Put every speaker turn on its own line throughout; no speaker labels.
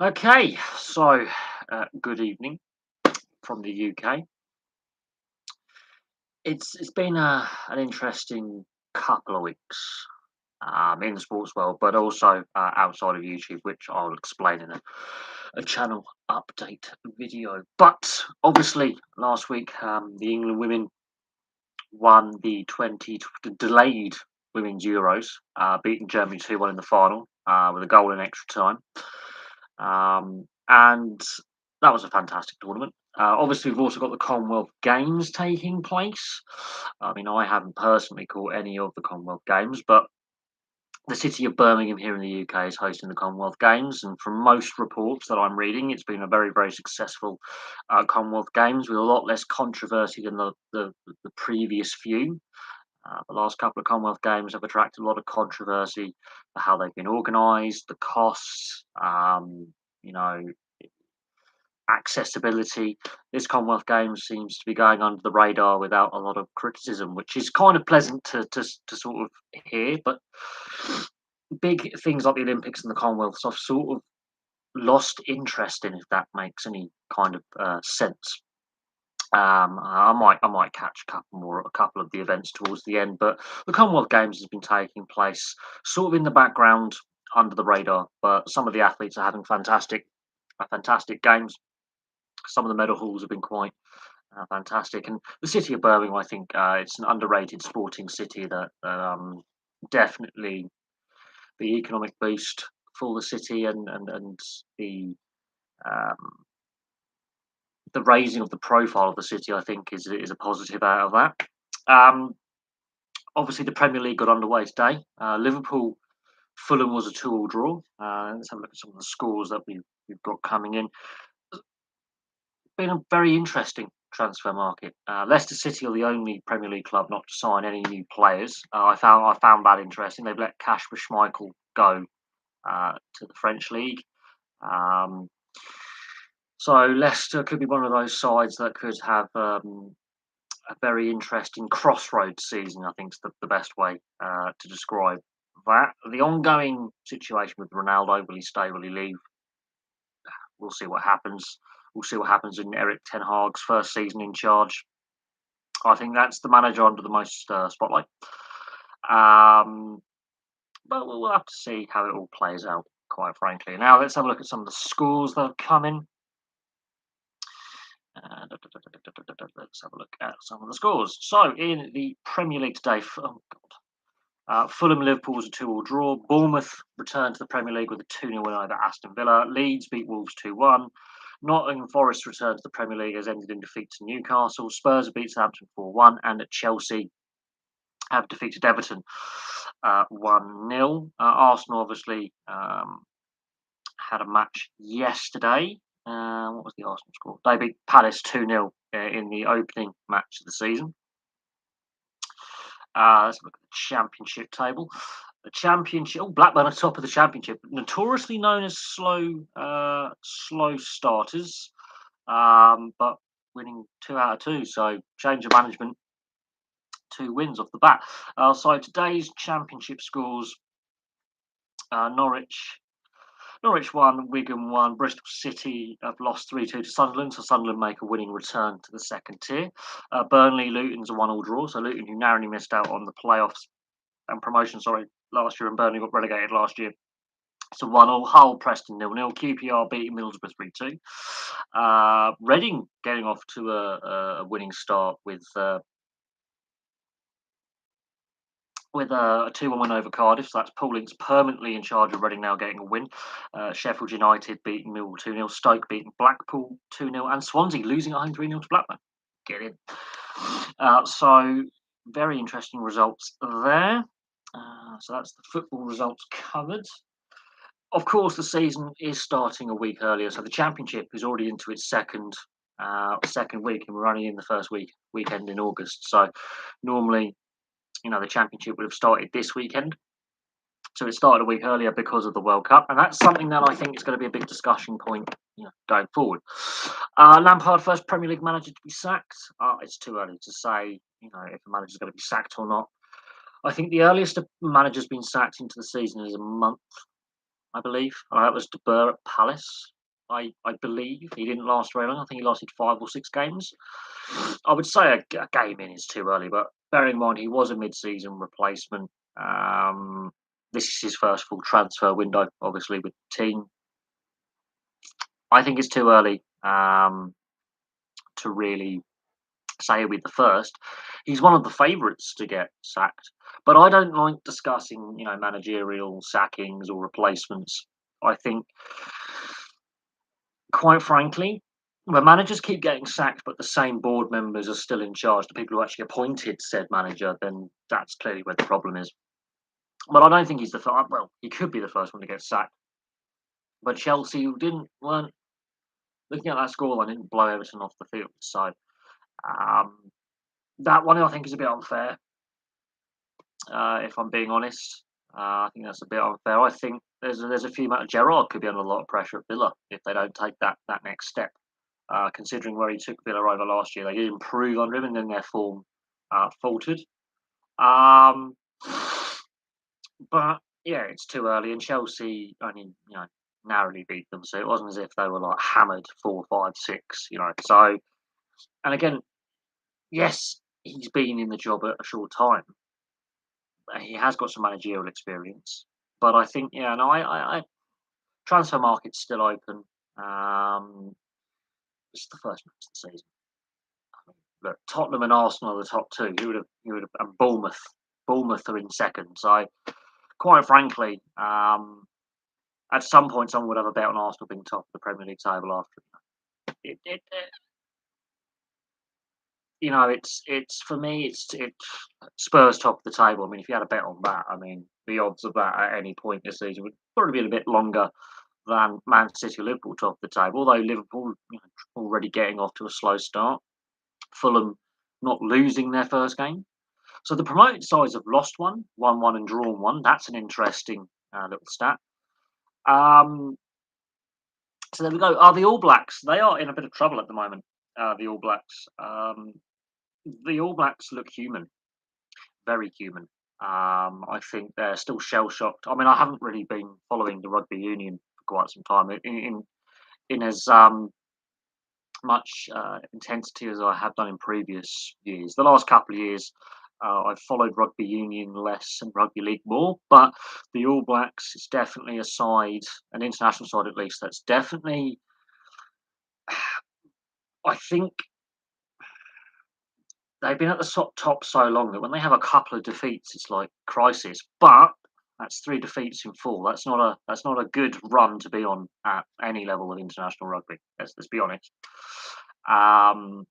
Okay, so good evening from the UK. It's been an interesting couple of weeks in the sports world, but also outside of YouTube, which I'll explain in a channel update video. But obviously, last week the England women won the delayed Women's Euros, beating Germany 2-1 in the final with a goal in extra time. And that was a fantastic tournament. Obviously, we've also got the Commonwealth Games taking place. I mean, I haven't personally caught any of the Commonwealth Games, but the city of Birmingham here in the UK is hosting the Commonwealth Games, and from most reports that I'm reading, it's been a very, very successful Commonwealth Games with a lot less controversy than the previous few. The last couple of Commonwealth Games have attracted a lot of controversy for how they've been organised, the costs, you know, accessibility. This Commonwealth Games seems to be going under the radar without a lot of criticism, which is kind of pleasant to sort of hear. But big things like the Olympics and the Commonwealths, I've sort of lost interest in, if that makes any kind of sense. I might catch a couple of the events towards the end, but the Commonwealth Games has been taking place sort of in the background, under the radar. But some of the athletes are having fantastic games. Some of the medal hauls have been quite fantastic, and the city of Birmingham, I think, it's an underrated sporting city that definitely the economic boost for the city and um, the raising of the profile of the city, I think, is a positive out of that. Um, Obviously, the Premier League got underway today. Liverpool Fulham was a 2-all draw. Let's have a look at some of the scores that we've got coming in. Been a very interesting transfer market. Leicester City are the only Premier League club not to sign any new players. I found that interesting. They've let Kasper Schmeichel go to the French league. Um, so Leicester could be one of those sides that could have a very interesting crossroads season. I think is the best way to describe that. The ongoing situation with Ronaldo, will he stay? Will he leave? We'll see what happens. We'll see what happens in Eric Ten Hag's first season in charge. I think that's the manager under the most spotlight. Um, but we'll have to see how it all plays out, quite frankly. Now, let's have a look at some of the scores that have come in. Let's have a look at some of the scores. So, in the Premier League today, Fulham Liverpool was a 2-all draw. Bournemouth returned to the Premier League with a 2-0 win over Aston Villa. Leeds beat Wolves 2-1. Nottingham Forest returned to the Premier League as ended in defeat to Newcastle. Spurs beat Southampton 4-1, and at Chelsea have defeated Everton 1-0. Arsenal obviously had a match yesterday. What was the Arsenal score? They beat Palace 2-0 in the opening match of the season. Let's look at the championship table. The championship. Oh, Blackburn at top of the championship, notoriously known as slow starters, but winning 2 out of 2. So change of management, 2 wins off the bat. So today's championship scores: Norwich 1, Wigan 1, Bristol City have lost 3-2 to Sunderland, so Sunderland make a winning return to the second tier. Burnley Luton's a 1-all draw, so Luton, who narrowly missed out on the playoffs and promotion, last year, and Burnley got relegated last year. So 1-all. Hull Preston 0-0. QPR beating Middlesbrough 3-2. Reading getting off to a winning start with a 2-1 win over Cardiff. So that's Paul Ince permanently in charge of Reading now getting a win. Sheffield United beating Millwall 2-0. Stoke beating Blackpool 2-0. And Swansea losing at home 3-0 to Blackburn. Get in. So very interesting results there. So that's the football results covered. Of course, the season is starting a week earlier. So the championship is already into its second week, and we're only in the first weekend in August. So normally, the championship would have started this weekend. So it started a week earlier because of the World Cup, and that's something that I think is going to be a big discussion point, going forward. Lampard, first Premier League manager to be sacked. It's too early to say, if the manager's going to be sacked or not. I think the earliest a manager's been sacked into the season is a month I believe. That was De Boer at Palace. I believe he didn't last very long. I think he lasted 5 or 6 games. I would say a game in is too early, but bearing in mind he was a mid-season replacement. Um, this is his first full transfer window, obviously with the team. I think it's too early to really say he'll be the first. He's one of the favourites to get sacked, but I don't like discussing, managerial sackings or replacements. I think, quite frankly, when managers keep getting sacked, but the same board members are still in charge, the people who actually appointed said manager, then that's clearly where the problem is. But I don't think he's the first. Well, he could be the first one to get sacked. But Chelsea, who weren't looking at that scoreline, didn't blow Everton off the field. So um, that one I think is a bit unfair. If I'm being honest, I think that's a bit unfair. I think there's a few. Gerrard could be under a lot of pressure at Villa if they don't take that next step. Considering where he took Villa over last year, they did improve under him, and then their form faltered. Um, but yeah, it's too early, and Chelsea only narrowly beat them, so it wasn't as if they were like hammered 4, 5, 6. So and again, yes, he's been in the job a short time. He has got some managerial experience, but I think no, I transfer market's still open. It's the first match of the season. Look, Tottenham and Arsenal are the top two. Who would have, and Bournemouth. Bournemouth are in second. So, quite frankly, at some point, someone would have a bet on Arsenal being top of the Premier League table after. It it's for me, it's Spurs top of the table. I mean, if you had a bet on that, I mean, the odds of that at any point this season would probably be a bit longer than Man City or Liverpool top of the table. Although Liverpool already getting off to a slow start, Fulham not losing their first game. So the promoted sides have lost one, won one, and drawn one. That's an interesting little stat. Um, so there we go. The All Blacks, they are in a bit of trouble at the moment. The All Blacks. The All Blacks look human, very human. I think they're still shell shocked. I mean, I haven't really been following the rugby union for quite some time in as much intensity as I have done in previous years. The last couple of years, I've followed rugby union less and rugby league more, but the All Blacks is definitely a side, an international side at least, that's definitely, I think, they've been at the top so long that when they have a couple of defeats, it's like crisis. But that's 3 defeats in 4. That's not a good run to be on at any level of international rugby. Let's be honest. Um,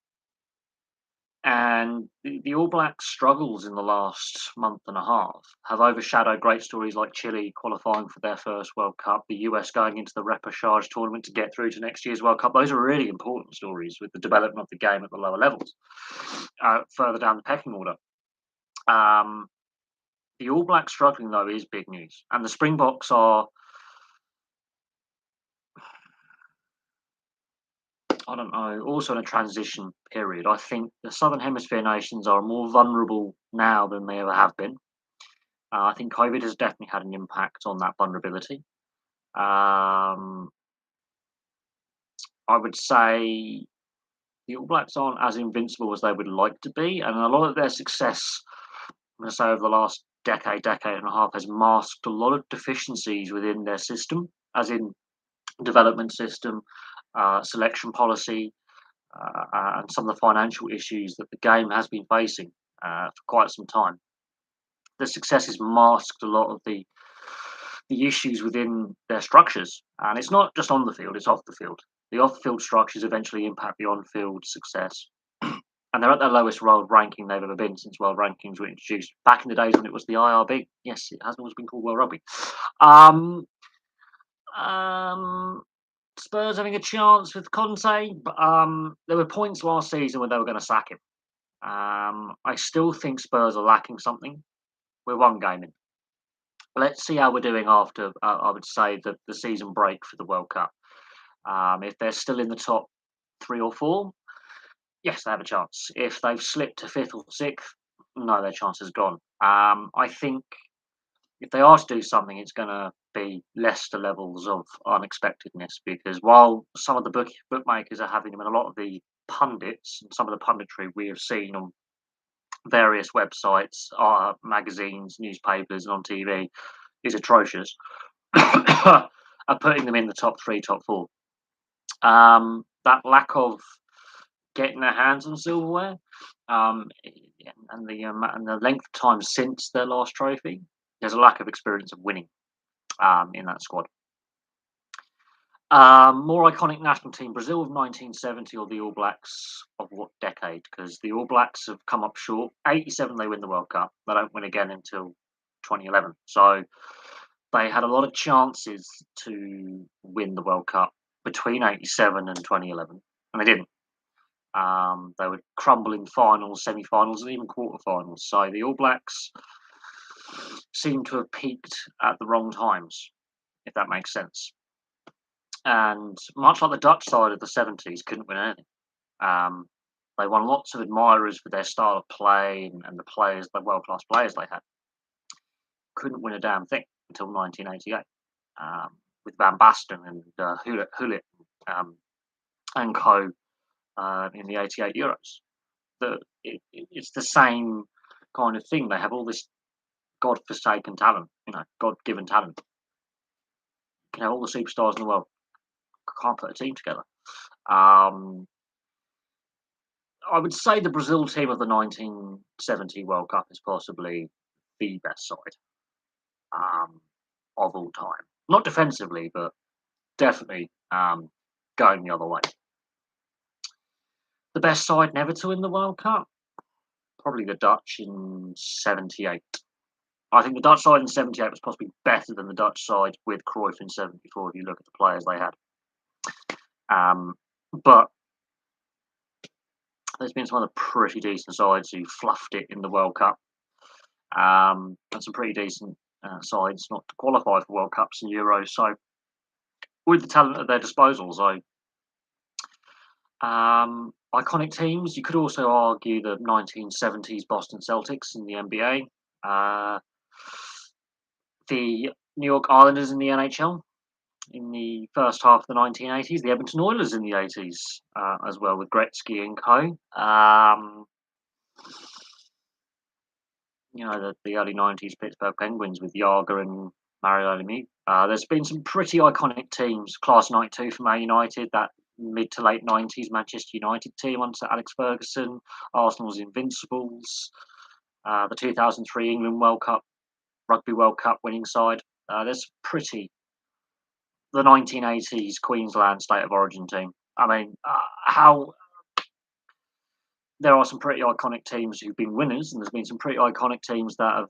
and the All Blacks' struggles in the last month and a half have overshadowed great stories like Chile qualifying for their first World Cup, the US going into the repechage tournament to get through to next year's World Cup. Those are really important stories with the development of the game at the lower levels, further down the pecking order. The All Blacks struggling though is big news, and the Springboks are, I don't know, also in a transition period. I think the Southern Hemisphere nations are more vulnerable now than they ever have been. I think COVID has definitely had an impact on that vulnerability. Um, I would say the All Blacks aren't as invincible as they would like to be, and a lot of their success, I'm going to say over the last decade and a half, has masked a lot of deficiencies within their system, as in development system, selection policy, and some of the financial issues that the game has been facing for quite some time. The success has masked a lot of the issues within their structures, and it's not just on the field; it's off the field. The off-field structures eventually impact the on-field success, and they're at their lowest world ranking they've ever been since world rankings were introduced. Back in the days when it was the IRB, yes, it hasn't always been called World Rugby. Um, um, Spurs having a chance with Conte, but there were points last season where they were going to sack him. I still think Spurs are lacking something. We're one game in. Let's see how we're doing after, I would say, the season break for the World Cup. If they're still in the top 3 or 4, yes, they have a chance. If they've slipped to 5th or 6th, no, their chance is gone. I think if they are to do something, it's going to be Leicester levels of unexpectedness, because while some of the bookmakers are having them, and a lot of the pundits and some of the punditry we have seen on various websites, magazines, newspapers, and on TV is atrocious, are putting them in the top three, top four. That lack of getting their hands on silverware, and the length of time since their last trophy, there's a lack of experience of winning in that squad. More iconic national team: Brazil of 1970 or the All Blacks of what decade? Because the All Blacks have come up short. 87, they win the World Cup. They don't win again until 2011. So they had a lot of chances to win the World Cup between 87 and 2011, and they didn't. They would crumble in finals, semi-finals, and even quarterfinals. So the All Blacks seem to have peaked at the wrong times, if that makes sense. And much like the Dutch side of the 70s, couldn't win anything. They won lots of admirers for their style of play and the world-class players they had. Couldn't win a damn thing until 1988, with Van Basten and Gullit and co in the 88 Euros. It's the same kind of thing. They have all this God-forsaken talent, God-given talent. You can have all the superstars in the world, can't put a team together. I would say the Brazil team of the 1970 World Cup is possibly the best side of all time. Not defensively, but definitely going the other way. The best side never to win the World Cup? Probably the Dutch in 78. I think the Dutch side in 78 was possibly better than the Dutch side with Cruyff in 74, if you look at the players they had. But there's been some other pretty decent sides who fluffed it in the World Cup. And some pretty decent sides not to qualify for World Cups and Euros. So, with the talent at their disposal, iconic teams, you could also argue the 1970s Boston Celtics in the NBA, the New York Islanders in the NHL in the first half of the 1980s, the Edmonton Oilers in the 80s as well, with Gretzky and co. The early 90s Pittsburgh Penguins with Yager and Mario Lemieux. There's been some pretty iconic teams. Class 92 for Man United, that mid to late 90s Manchester United team under Alex Ferguson, Arsenal's Invincibles, the 2003 England Rugby World Cup winning side. There's the 1980s Queensland State of Origin team. I mean, there are some pretty iconic teams who've been winners, and there's been some pretty iconic teams that have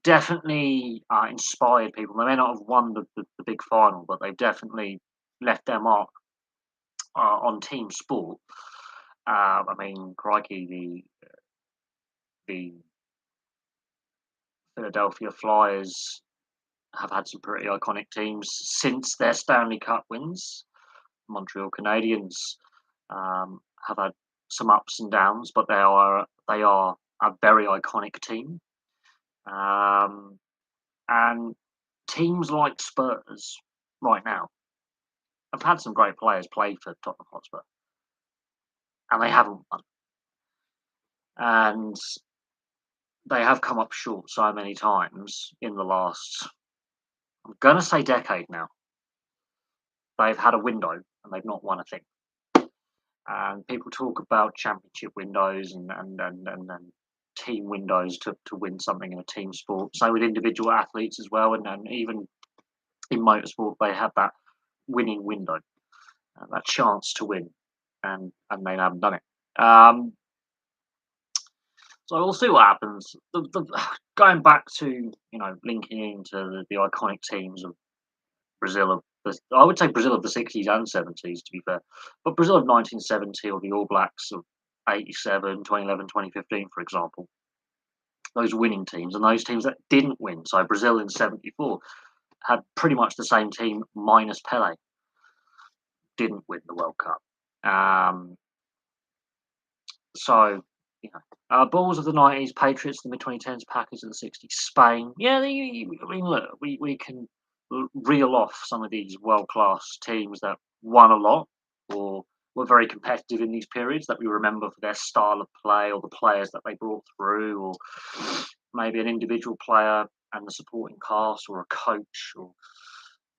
definitely inspired people. They may not have won the big final, but they've definitely left their mark on team sport. I mean, crikey, the Philadelphia Flyers have had some pretty iconic teams since their Stanley Cup wins. Montreal Canadiens have had some ups and downs, but they are a very iconic team. And teams like Spurs right now have had some great players play for Tottenham Hotspur, and they haven't won. And they have come up short so many times in the last, I'm going to say decade now. They've had a window and they've not won a thing. And people talk about championship windows and team windows to win something in a team sport. So with individual athletes as well, and even in motorsport, they have that winning window, that chance to win, and they haven't done it. So we'll see what happens. Going back to linking into the iconic teams of Brazil I would say Brazil of the 60s and 70s, to be fair, but Brazil of 1970 or the All Blacks of 87, 2011, 2015, for example. Those winning teams and those teams that didn't win. So Brazil in 74 had pretty much the same team minus Pele. Didn't win the World Cup. So You know, Bulls of the 90s, Patriots of the mid 2010s, Packers of the 60s, Spain. Yeah, I mean, look, we can reel off some of these world class teams that won a lot or were very competitive in these periods that we remember for their style of play or the players that they brought through, or maybe an individual player and the supporting cast, or a coach, or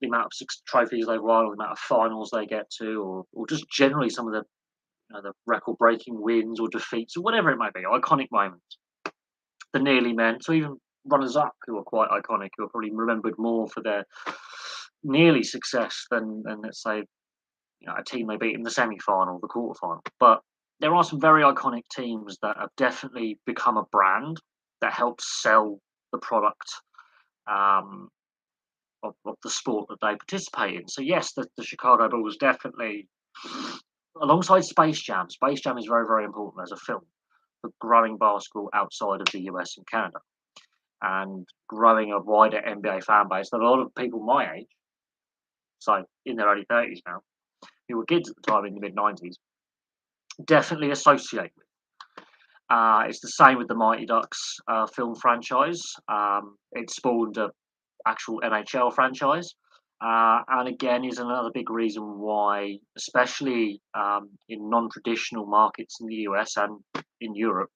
the amount of trophies they won, or the amount of finals they get to, or just generally some of the record-breaking wins or defeats or whatever it might be, iconic moments. The nearly men, so even runners-up who are quite iconic, who are probably remembered more for their nearly success than let's say a team they beat in the semi-final, the quarter-final. But there are some very iconic teams that have definitely become a brand that helps sell the product um, of the sport that they participate in. So yes, the Chicago Bulls definitely, alongside Space Jam. Space Jam is very, very important as a film for growing basketball outside of the US and Canada, and growing a wider NBA fan base that a lot of people my age, so in their early 30s now, who were kids at the time in the mid 90s, definitely associate with. It's the same with the Mighty Ducks film franchise. It spawned a actual NHL franchise. And again, is another big reason why, especially in non-traditional markets in the US and in Europe,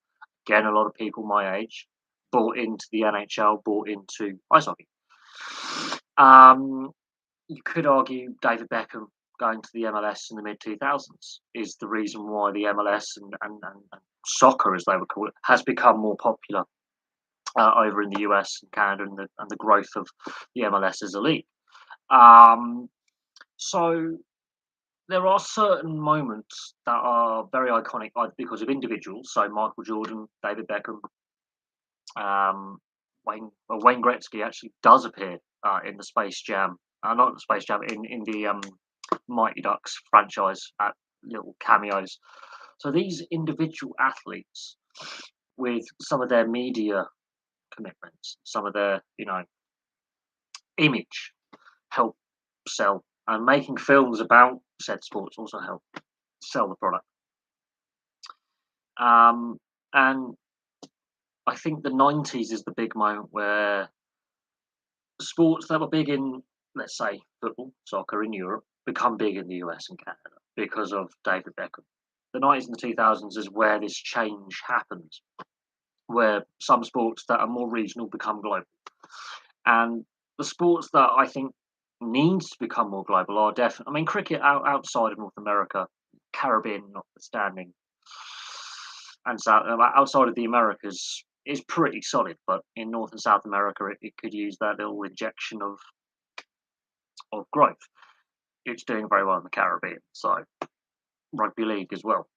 again, a lot of people my age bought into the NHL, bought into ice hockey. You could argue David Beckham going to the MLS in the mid 2000s is the reason why the MLS and soccer, as they would call it, has become more popular over in the US and Canada, and the growth of the MLS as a league. Um, so there are certain moments that are very iconic because of individuals. So Michael Jordan, David Beckham, Wayne Gretzky actually does appear in the Space Jam, not the Space Jam, in the Mighty Ducks franchise at little cameos. So these individual athletes, with some of their media commitments, some of their image, help sell, and making films about said sports also help sell the product. And I think the 90s is the big moment where sports that were big in, let's say, football, soccer in Europe, become big in the US and Canada because of David Beckham. The 90s and the 2000s is where this change happens, where some sports that are more regional become global. And the sports that I think needs to become more global are definitely, I mean, cricket outside of North America, Caribbean notwithstanding, and South, outside of the Americas is pretty solid. But in North and South America, it could use that little injection of growth. It's doing very well in the Caribbean, so rugby league as well.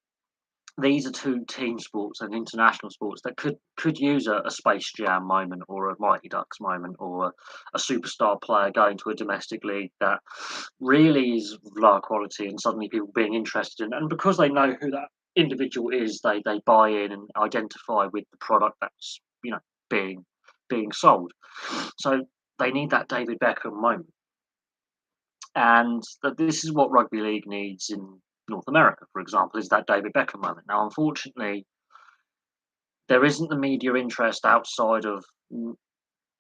These are two team sports and international sports that could use a Space Jam moment, or a Mighty Ducks moment, or a superstar player going to a domestic league that really is lower quality, and suddenly people being interested in, and because they know who that individual is, they buy in and identify with the product that's being sold. So they need that David Beckham moment, and this is what rugby league needs in North America, for example, is that David Beckham moment. Now, unfortunately, there isn't the media interest outside of the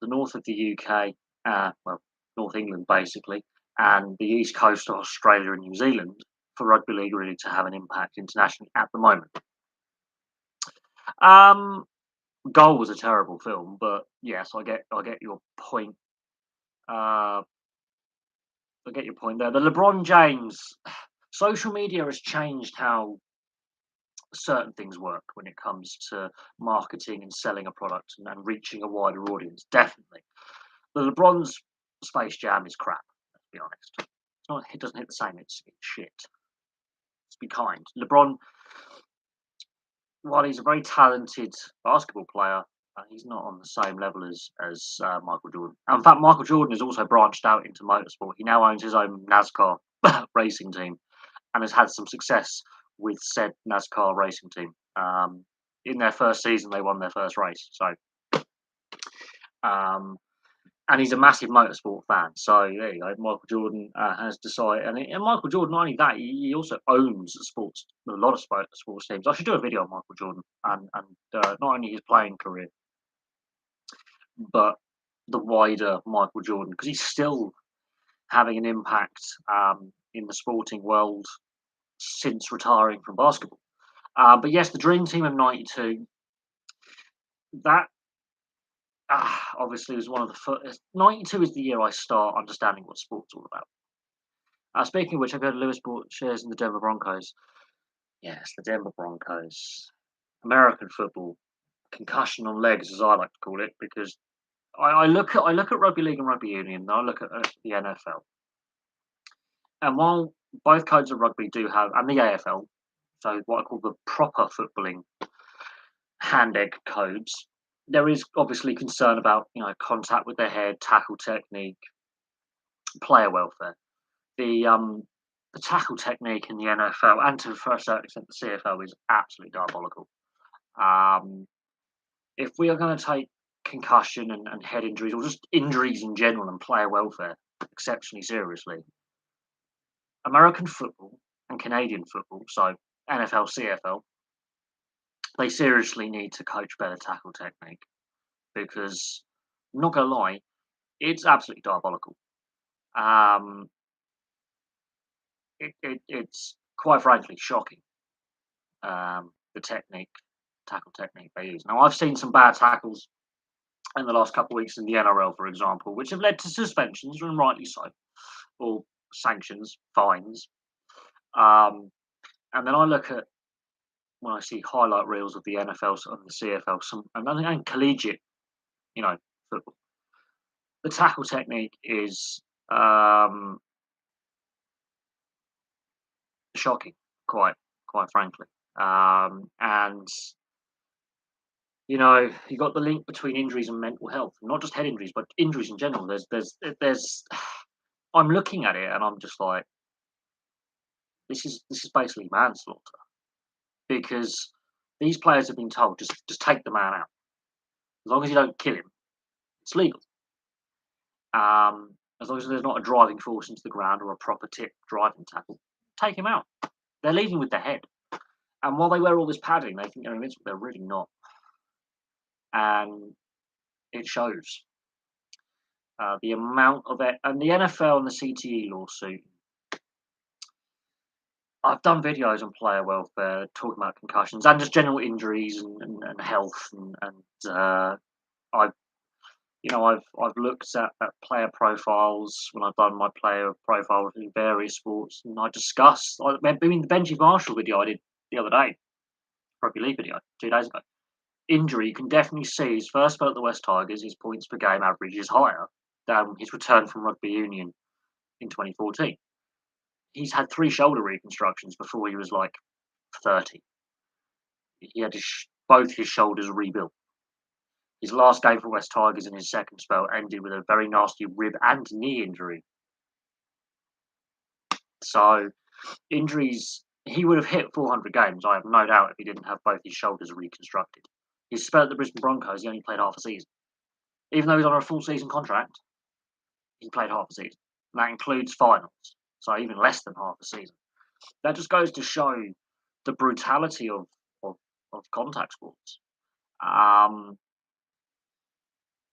north of the UK, North England basically, and the east coast of Australia and New Zealand for rugby league really to have an impact internationally at the moment. Goal was a terrible film, but yes, I get your point. I get your point there. The LeBron James, social media has changed how certain things work when it comes to marketing and selling a product, and reaching a wider audience. Definitely, the LeBron's Space Jam is crap. Let's be honest. It doesn't hit the same. It's shit. Let's be kind. LeBron, while he's a very talented basketball player, he's not on the same level as Michael Jordan. And in fact, Michael Jordan has also branched out into motorsport. He now owns his own NASCAR racing team, and has had some success with said NASCAR racing team. In their first season, they won their first race. So and he's a massive motorsport fan. So there you go. Michael Jordan has decided, and Michael Jordan, not only that, he also owns a lot of sports teams. I should do a video on Michael Jordan and not only his playing career, but the wider Michael Jordan, because he's still having an impact in the sporting world since retiring from basketball. But yes, the dream team of '92. That obviously was one of the first. '92 is the year I start understanding what sport's all about. Speaking of which, I've heard Lewis bought shares in the Denver Broncos. Yes, the Denver Broncos. American football, concussion on legs, as I like to call it, because I look at rugby league and rugby union, and I look at the NFL. And while both codes of rugby do have, and the AFL, so what I call the proper footballing hand egg codes, there is obviously concern about contact with the head, tackle technique, player welfare. The tackle technique in the NFL and to a certain extent the CFL is absolutely diabolical. Um, if we are going to take concussion and head injuries or just injuries in general and player welfare exceptionally seriously, American football and Canadian football, so NFL, CFL, they seriously need to coach better tackle technique because I'm not going to lie, it's absolutely diabolical. Um, it's quite frankly shocking, the tackle technique they use. Now, I've seen some bad tackles in the last couple of weeks in the NRL, for example, which have led to suspensions, and rightly so, or sanctions, fines. Um, and then I look at when I see highlight reels of the NFL and the CFL, and collegiate, you know, football. The tackle technique is um, shocking, quite frankly. And you got the link between injuries and mental health, not just head injuries, but injuries in general. There's. I'm looking at it and I'm just like, this is basically manslaughter because these players have been told just take the man out as long as you don't kill him, it's legal. As long as there's not a driving force into the ground or a proper tip driving tackle, take him out. They're leading with their head, and while they wear all this padding, they think they're invincible. They're really not, and it shows. The amount of it, and the NFL and the CTE lawsuit. I've done videos on player welfare, talking about concussions and just general injuries and health, and I've I've looked at player profiles when I've done my player profiles in various sports, and I discuss. I mean, the Benji Marshall video I did the other day, rugby league video 2 days ago. Injury, you can definitely see his first spell at the West Tigers, his points per game average is higher than his return from rugby union in 2014. He's had 3 shoulder reconstructions before he was like 30. He had both his shoulders rebuilt. His last game for West Tigers in his second spell ended with a very nasty rib and knee injury. So injuries, he would have hit 400 games, I have no doubt, if he didn't have both his shoulders reconstructed. His spell at the Brisbane Broncos, he only played half a season. Even though he's on a full season contract, he played half a season. And that includes finals, so even less than half a season. That just goes to show the brutality of, of contact sports. Um,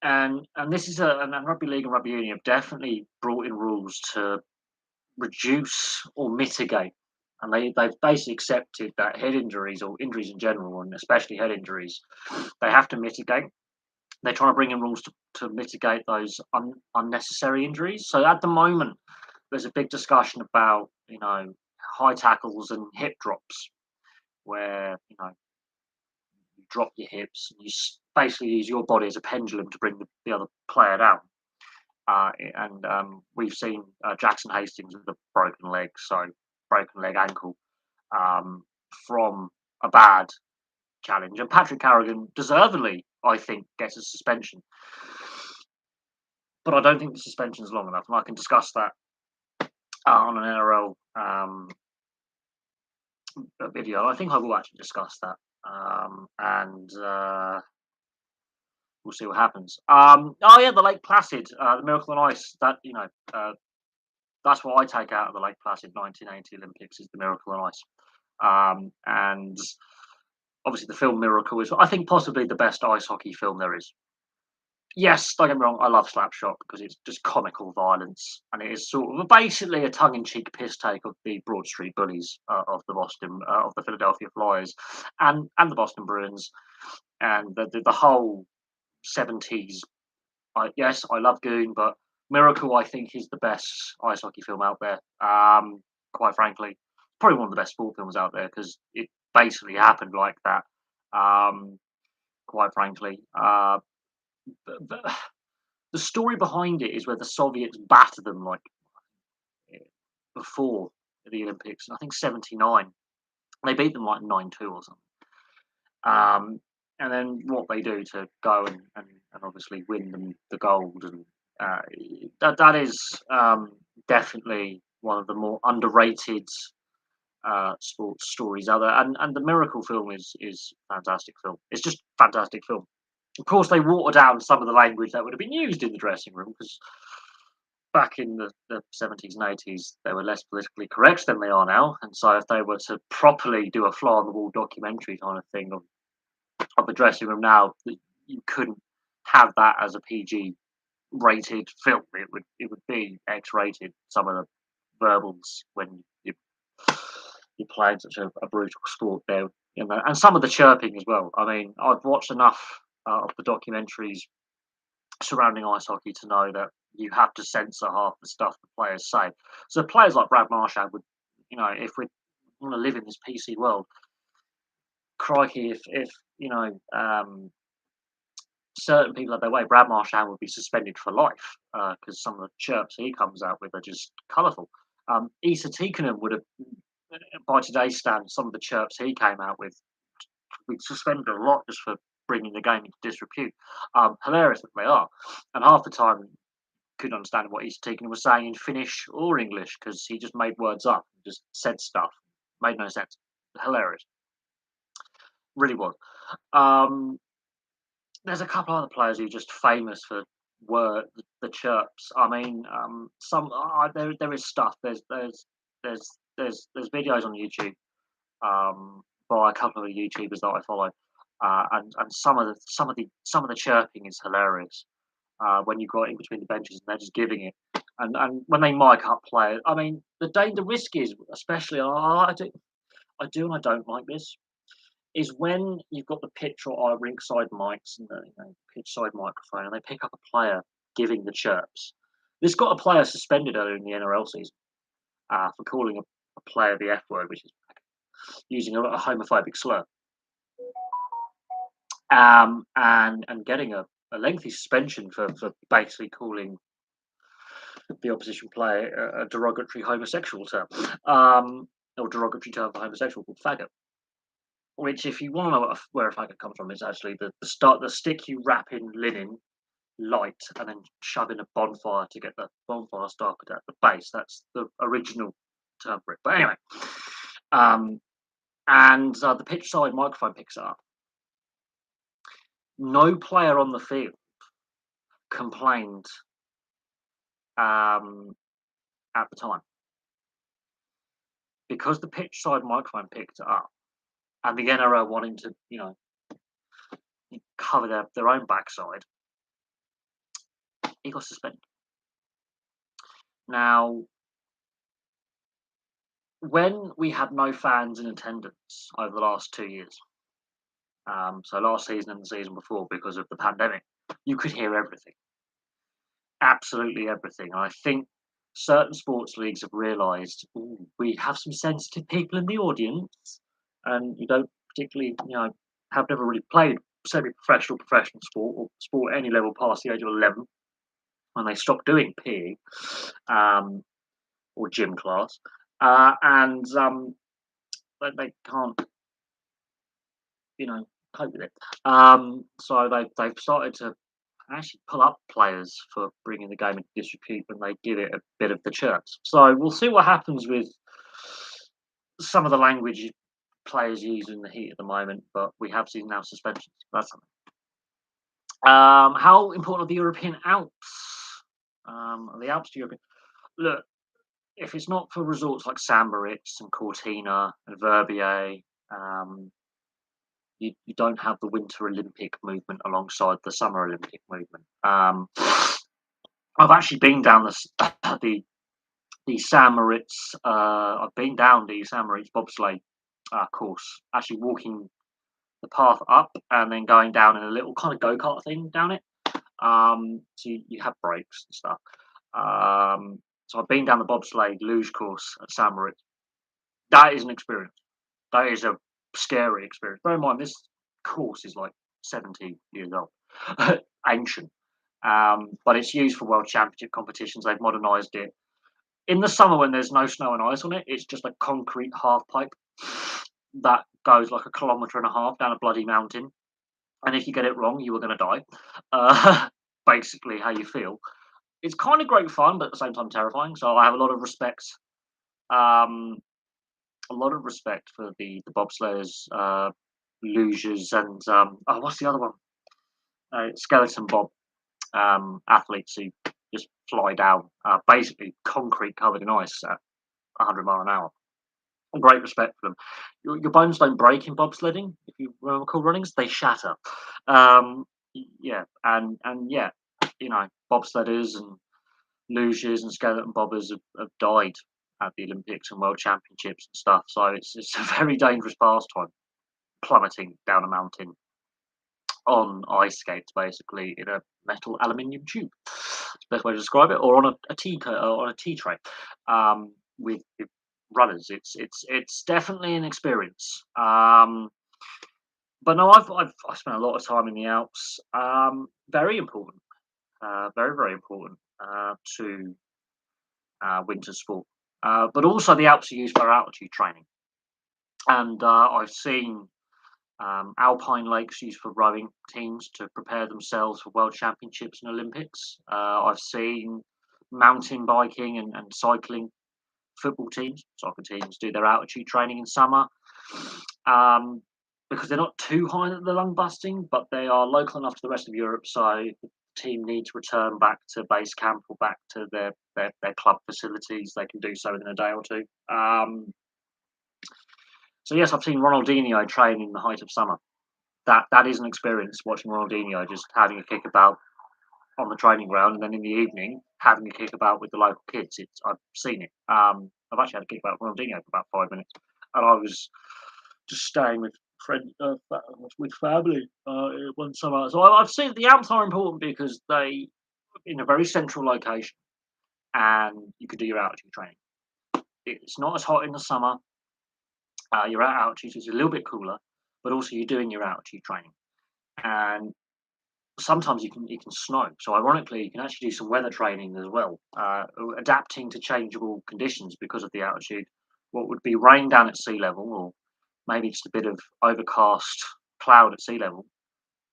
and this is and rugby league and rugby union have definitely brought in rules to reduce or mitigate, and they've basically accepted that head injuries or injuries in general, and especially head injuries, they have to mitigate. They're trying to bring in rules to mitigate those unnecessary injuries. So at the moment, there's a big discussion about high tackles and hip drops, where you drop your hips and you basically use your body as a pendulum to bring the other player down. And we've seen Jackson Hastings with a broken leg, so broken leg ankle, from a bad challenge. And Patrick Carrigan, deservedly, I think, gets a suspension. But I don't think the suspension is long enough, and I can discuss that on an NRL video. I think I will actually discuss that. And we'll see what happens. Oh yeah, the Lake Placid, the Miracle on Ice. That's what I take out of the Lake Placid 1980 Olympics is the Miracle on Ice. And obviously the film Miracle is, I think, possibly the best ice hockey film there is. Yes, don't get me wrong, I love Slapshot because it's just comical violence, and it is sort of basically a tongue-in-cheek piss take of the Broad Street Bullies of the Philadelphia Flyers, and the Boston Bruins, and the whole 70s. Yes, I love Goon, but Miracle I think is the best ice hockey film out there. Quite frankly, probably one of the best sport films out there because it basically happened like that. Um, quite frankly, but the story behind it is where the Soviets battered them like before the Olympics. I think '79. They beat them like 9-2 or something. And then what they do to go and obviously win them the gold, and uh, that is definitely one of the more underrated sports stories out there. And the Miracle film is fantastic film. It's just fantastic film. Of course, they water down some of the language that would have been used in the dressing room because back in the 70s and 80s, they were less politically correct than they are now. And so, if they were to properly do a fly on the wall documentary kind of thing of the dressing room now, you couldn't have that as a PG rated film. It would be X rated. Some of the verbals when you're playing such a brutal sport there, and some of the chirping as well. I mean, I've watched enough of the documentaries surrounding ice hockey to know that you have to censor half the stuff the players say. So players like Brad Marchand would, if we want to live in this PC world, crikey, if certain people had their way, Brad Marchand would be suspended for life because some of the chirps he comes out with are just colourful. Issa Tikkanen would have, by today's standards, some of the chirps he came out with, we suspended a lot just for bringing the game into disrepute. Hilarious that they are, and half the time couldn't understand what Issa Tikkanen was saying in Finnish or English because he just made words up, and just said stuff, made no sense. Hilarious, really was. Um, there's a couple other players who are just famous for the chirps. I mean, there is stuff. There's there's videos on YouTube by a couple of YouTubers that I follow, and some of the chirping is hilarious. When you got in between the benches and they're just giving it, and when they mic up players, I mean, the risk is, especially I do and I don't like this, is when you've got the pitch or rinkside mics and the pitch side microphone, and they pick up a player giving the chirps. This got a player suspended earlier in the NRL season for calling a player the F word, which is using a homophobic slur, and getting a lengthy suspension for basically calling the opposition player a derogatory homosexual term, or derogatory term for homosexual called faggot. Which, if you want to know where a faggot comes from, is actually the stick you wrap in linen, light, and then shove in a bonfire to get the bonfire started at the base. That's the original term for it. But anyway, and the pitch side microphone picks it up. No player on the field complained at the time because the pitch side microphone picked it up, and the NRL wanting to, cover their own backside. He got suspended. Now, when we had no fans in attendance over the last 2 years, so last season and the season before, because of the pandemic, you could hear everything, absolutely everything. And I think certain sports leagues have realised we have some sensitive people in the audience, and you don't particularly, have never really played semi-professional, professional sport or sport at any level past the age of 11, when they stopped doing PE or gym class, and they can't, cope with it. So they've started to actually pull up players for bringing the game into disrepute when they give it a bit of the chirps. So we'll see what happens with some of the language players use in the heat at the moment, but we have seen now suspensions. That's something. How important are the European Alps? Are the Alps to European? Look, if it's not for resorts like St. Moritz and Cortina and Verbier, um, you don't have the Winter Olympic movement alongside the Summer Olympic movement. I've actually been down the the St. Moritz. I've been down the St. Moritz bobsleigh course, actually walking the path up and then going down in a little kind of go kart thing down it. So you have breaks and stuff. So I've been down the bobsleigh luge course at St. Moritz. That is an experience. That is a scary experience. Bear in mind, this course is like 70 years old, ancient. But it's used for world championship competitions. They've modernised it. In the summer, when there's no snow and ice on it, it's just a concrete half pipe that goes like a kilometre and a half down a bloody mountain. And if you get it wrong, you are going to die. Basically, how you feel. It's kind of great fun, but at the same time terrifying. So I have um, a lot of respect for the bobsleighers, luges, and what's the other one? Skeleton bob athletes who just fly down, basically concrete covered in ice at 100 mile an hour. Great respect for them. Your bones don't break in bobsledding. If you remember cool runnings, they shatter. Yeah, and yeah, bobsledders and luges and skeleton bobbers have died at the Olympics and World Championships and stuff. So it's a very dangerous pastime, plummeting down a mountain on ice skates, basically in a metal aluminium tube. That's the best way to describe it, or on a tea tray, with runners. It's definitely an experience. But no, I've spent a lot of time in the Alps. Very important, very important to winter sport. But also the Alps are used for altitude training, and I've seen alpine lakes used for rowing teams to prepare themselves for world championships and Olympics. I've seen mountain biking and cycling football teams, soccer teams, do their altitude training in summer um, because they're not too high that they're lung busting, but they are local enough to the rest of Europe. So the team need to return back to base camp or back to their club facilities. They can do so within a day or two. So yes, I've seen Ronaldinho train in the height of summer. That is an experience watching Ronaldinho just having a kick about on the training ground, and then in the evening having a kick about with the local kids. I've seen it. I've actually had a kick about Ronaldinho for about 5 minutes, and I was just staying with with family one summer. So I've seen the Alps are important because they in a very central location, and you could do your altitude training. It's not as hot in the summer. You're at altitude, so it's a little bit cooler, but also you're doing your altitude training. And sometimes you can snow. So ironically, you can actually do some weather training as well, adapting to changeable conditions because of the altitude. What would be rain down at sea level, or maybe just a bit of overcast cloud at sea level,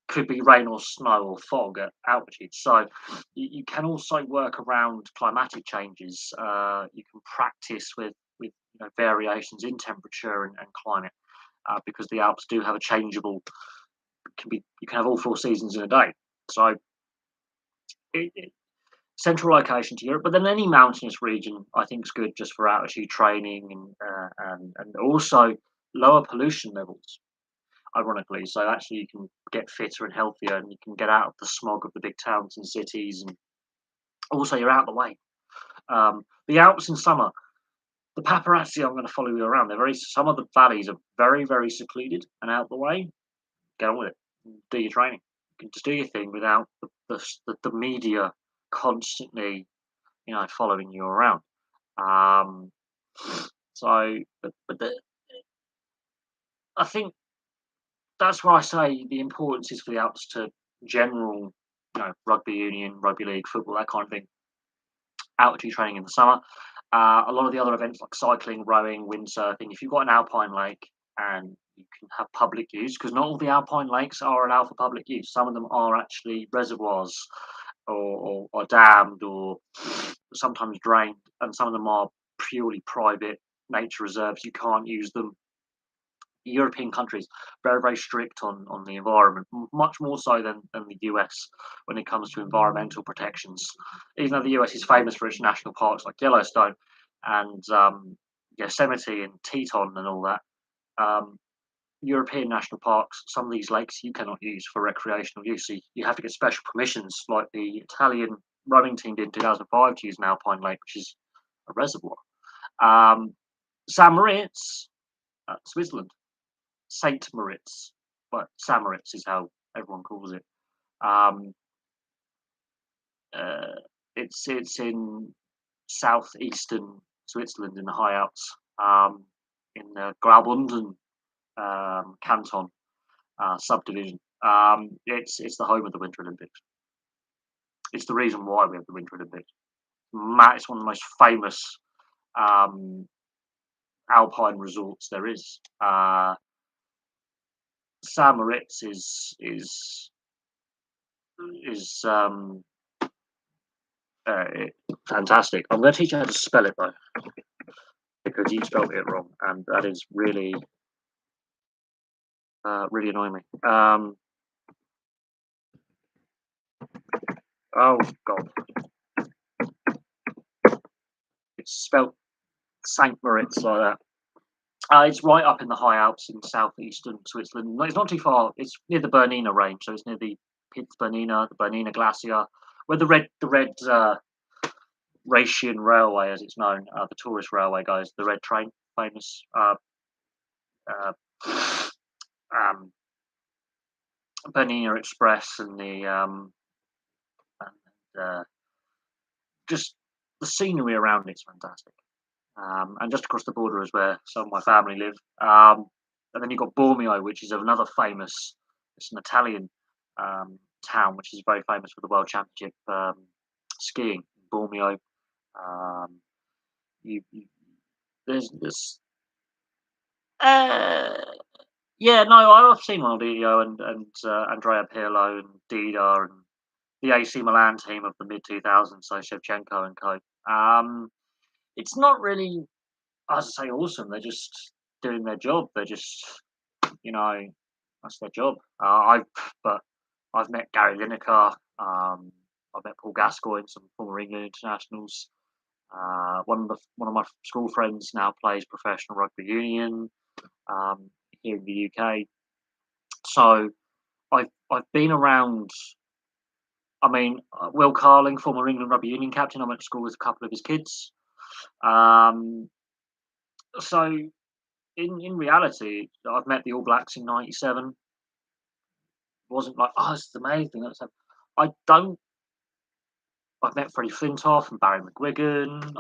could be rain or snow or fog at altitude. So you can also work around climatic changes. You can practice with variations in temperature and climate because the Alps do have a changeable. You can have all 4 seasons in a day. So central location to Europe, but then any mountainous region I think is good just for altitude training and also lower pollution levels. Ironically, so actually you can get fitter and healthier, and you can get out of the smog of the big towns and cities, and also you're out of the way. The Alps in summer, the paparazzi are going to follow you around. Some of the valleys are very secluded and out of the way. Get on with it. Do your training. You can just do your thing without the media constantly, following you around. Um, I think that's why I say the importance is for the Alps to general, rugby union, rugby league, football, that kind of thing. Altitude training in the summer. A lot of the other events like cycling, rowing, windsurfing. If you've got an alpine lake and you can have public use, because not all the alpine lakes are allowed for public use. Some of them are actually reservoirs or dammed or sometimes drained, and some of them are purely private nature reserves. You can't use them. European countries very, very strict on the environment, much more so than the US when it comes to environmental protections. Even though the US is famous for its national parks like Yellowstone and Yosemite and Teton and all that, um, European national parks, some of these lakes you cannot use for recreational use. So you have to get special permissions, like the Italian rowing team did in 2005 to use an alpine lake, which is a reservoir. Um, St. Moritz, Switzerland, Saint Moritz, but St. Moritz is how everyone calls it. Um, uh, it's in southeastern Switzerland in the high Alps, in the Graubünden canton subdivision. It's the home of the Winter Olympics. It's the reason why we have the Winter Olympics. It's one of the most famous um, alpine resorts there is. St. Moritz is fantastic. I'm going to teach you how to spell it though, because you spelled it wrong, and that is really really annoying me. Oh God, it's spelled Saint Moritz like that. It's right up in the high Alps in southeastern Switzerland. No, it's not too far. It's near the Bernina range, so it's near the Piz Bernina, the Bernina Glacier, where the red Rhaetian Railway, as it's known, the tourist railway goes. The red train, famous. Uh, um, Bernina Express and and, just the scenery around it's fantastic. And just across the border is where some of my family live. And then you've got Bormio, which is another famous. It's an Italian town, which is very famous for the World Championship skiing. Bormio. Um, you there's this. Uh, yeah, no, I've seen Ronaldinho and Andrea Pirlo and Dida and the AC Milan team of the mid 2000s, so Shevchenko and co. It's not really, as I say, awesome. They're just doing their job. They're just, you know, that's their job. But I've met Gary Lineker. I've met Paul Gascoigne, some former England internationals. One of my school friends now plays professional rugby union here in the UK. So I've been around. I mean, Will Carling, former England rugby union captain. I went to school with a couple of his kids. Um, so in reality, I've met the All Blacks in '97. Wasn't like, oh, this is amazing. I don't. I've met Freddie Flintoff and Barry McGuigan.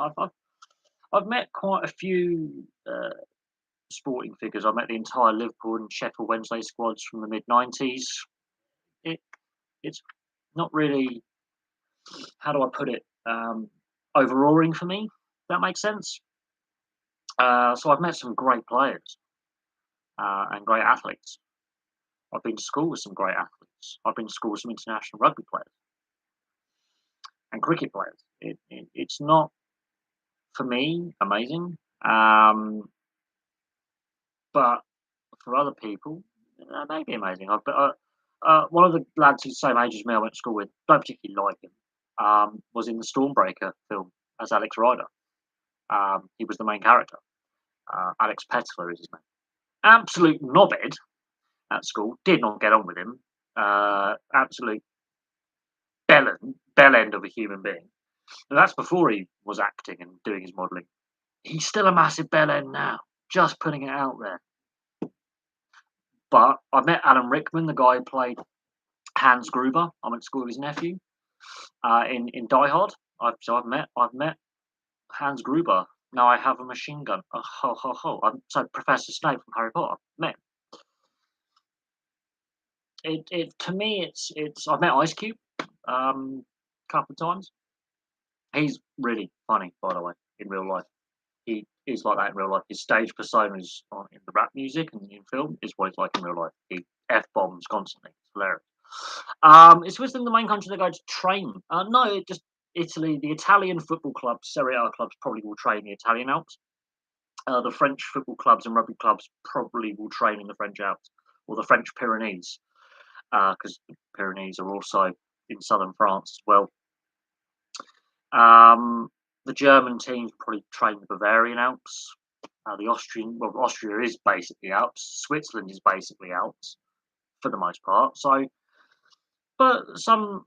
I've met quite a few sporting figures. I met the entire Liverpool and Sheffield Wednesday squads from the mid '90s. It it's not really, how do I put it, overawing for me. If that makes sense. So I've met some great players and great athletes. I've been to school with some great athletes. I've been to school with some international rugby players and cricket players. It's not, for me, amazing, but for other people, it may be amazing. One of the lads who's the same age as me, I went to school with, don't particularly like him, was in the Stormbreaker film as Alex Rider. He was the main character. Alex Petler is his name. Absolute knobhead at school. Did not get on with him. Absolute bell end of a human being. And that's before he was acting and doing his modelling. He's still a massive bell end now. Just putting it out there. But I met Alan Rickman, the guy who played Hans Gruber. I went to school with his nephew in Die Hard. I've met Hans Gruber. Now I have a machine gun. Oh, ho ho ho! So Professor Snape from Harry Potter. Met it to me. It's I've met Ice Cube a couple of times. He's really funny, by the way, in real life. He is like that in real life. His stage personas in the rap music and in film is what he's like in real life. He f bombs constantly. It's hilarious. Is Switzerland the main country they go to train? No, just Italy. The Italian football clubs, Serie A clubs, probably will train the Italian Alps. The French football clubs and rugby clubs probably will train in the French Alps or the French Pyrenees, because the Pyrenees are also in southern France as well. The German teams probably train the Bavarian Alps. Austria is basically Alps. Switzerland is basically Alps for the most part. So, but some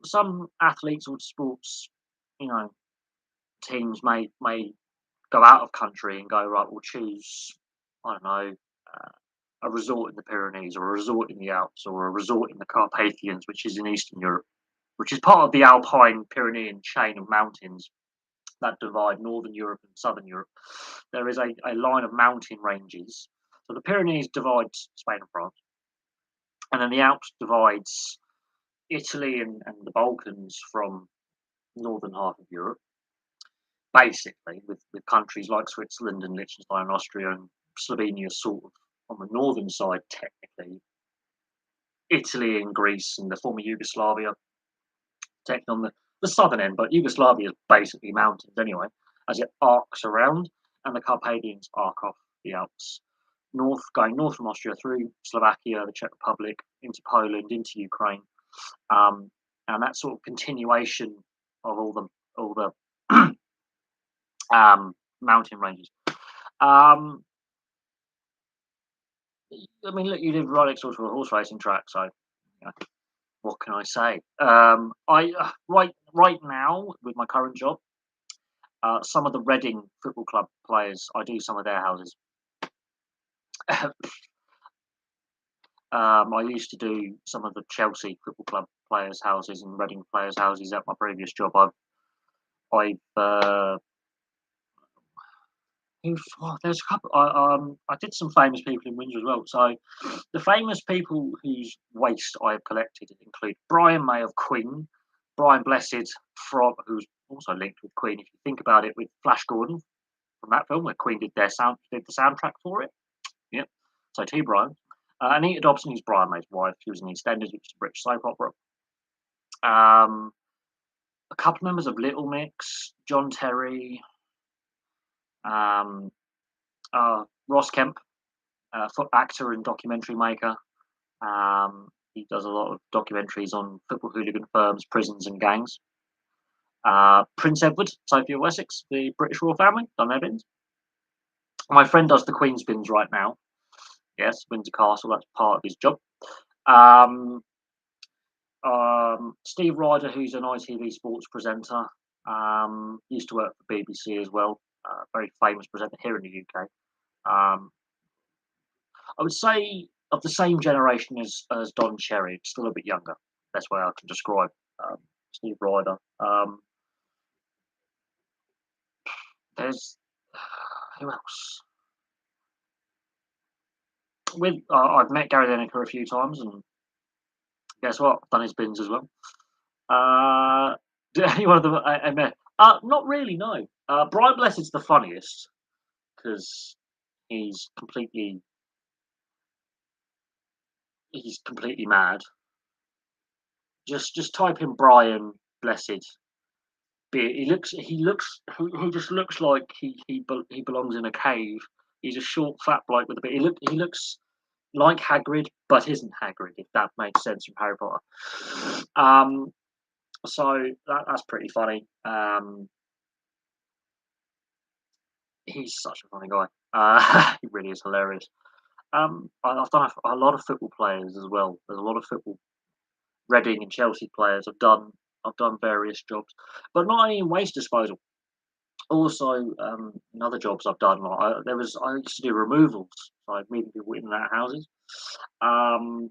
athletes or sports, you know, teams may go out of country and go, right, we'll choose, I don't know, a resort in the Pyrenees or a resort in the Alps or a resort in the Carpathians, which is in Eastern Europe, which is part of the Alpine Pyrenean chain of mountains that divide Northern Europe and Southern Europe. There is a line of mountain ranges. So the Pyrenees divides Spain and France, and then the Alps divides Italy and the Balkans from northern half of Europe, basically, with countries like Switzerland and Liechtenstein and Austria and Slovenia sort of on the northern side, technically. Italy and Greece and the former Yugoslavia, technically on the southern end, but Yugoslavia is basically mountains anyway, as it arcs around, and the Carpathians arc off the Alps. Going north from Austria through Slovakia, the Czech Republic, into Poland, into Ukraine, and that sort of continuation of all the mountain ranges. I mean, look, you live right next door to a horse racing track, so you know, what can I say? I right now with my current job, some of the Reading Football Club players, I do some of their houses. I used to do some of the Chelsea Football Club players' houses and Reading players' houses at my previous job. There's a couple. I did some famous people in Windsor as well. So the famous people whose waste I have collected include Brian May of Queen, Brian Blessed who's also linked with Queen. If you think about it, with Flash Gordon from that film, where Queen did the soundtrack for it. Yep. So two Brian. Anita Dobson, who's Brian May's wife, she was in EastEnders, which is a British soap opera. A couple of members of Little Mix, John Terry, Ross Kemp, actor and documentary maker. He does a lot of documentaries on football hooligan firms, prisons, and gangs. Prince Edward, Sophia Wessex, the British royal family, done their bins. My friend does the Queen's bins right now. Yes, Windsor Castle, that's part of his job. Steve Ryder, who's an ITV sports presenter, used to work for BBC as well. Very famous presenter here in the UK. I would say of the same generation as Don Cherry, still a bit younger. That's why I can describe Steve Ryder. There's who else? I've met Gary Lineker a few times, and guess what? I've done his bins as well. Any one of them I met? Not really. No. Brian Blessed's the funniest because he's completely mad. Just type in Brian Blessed. He just looks like he belongs in a cave. He's a short, fat bloke with a beard. He looks like Hagrid, but isn't Hagrid, if that makes sense from Harry Potter. So that's pretty funny. He's such a funny guy. He really is hilarious. I've done a lot of football players as well. There's a lot of football Reading and Chelsea players. I've done various jobs, but not only in waste disposal. Also, in other jobs I've done, I used to do removals, like moving people in and out of houses. And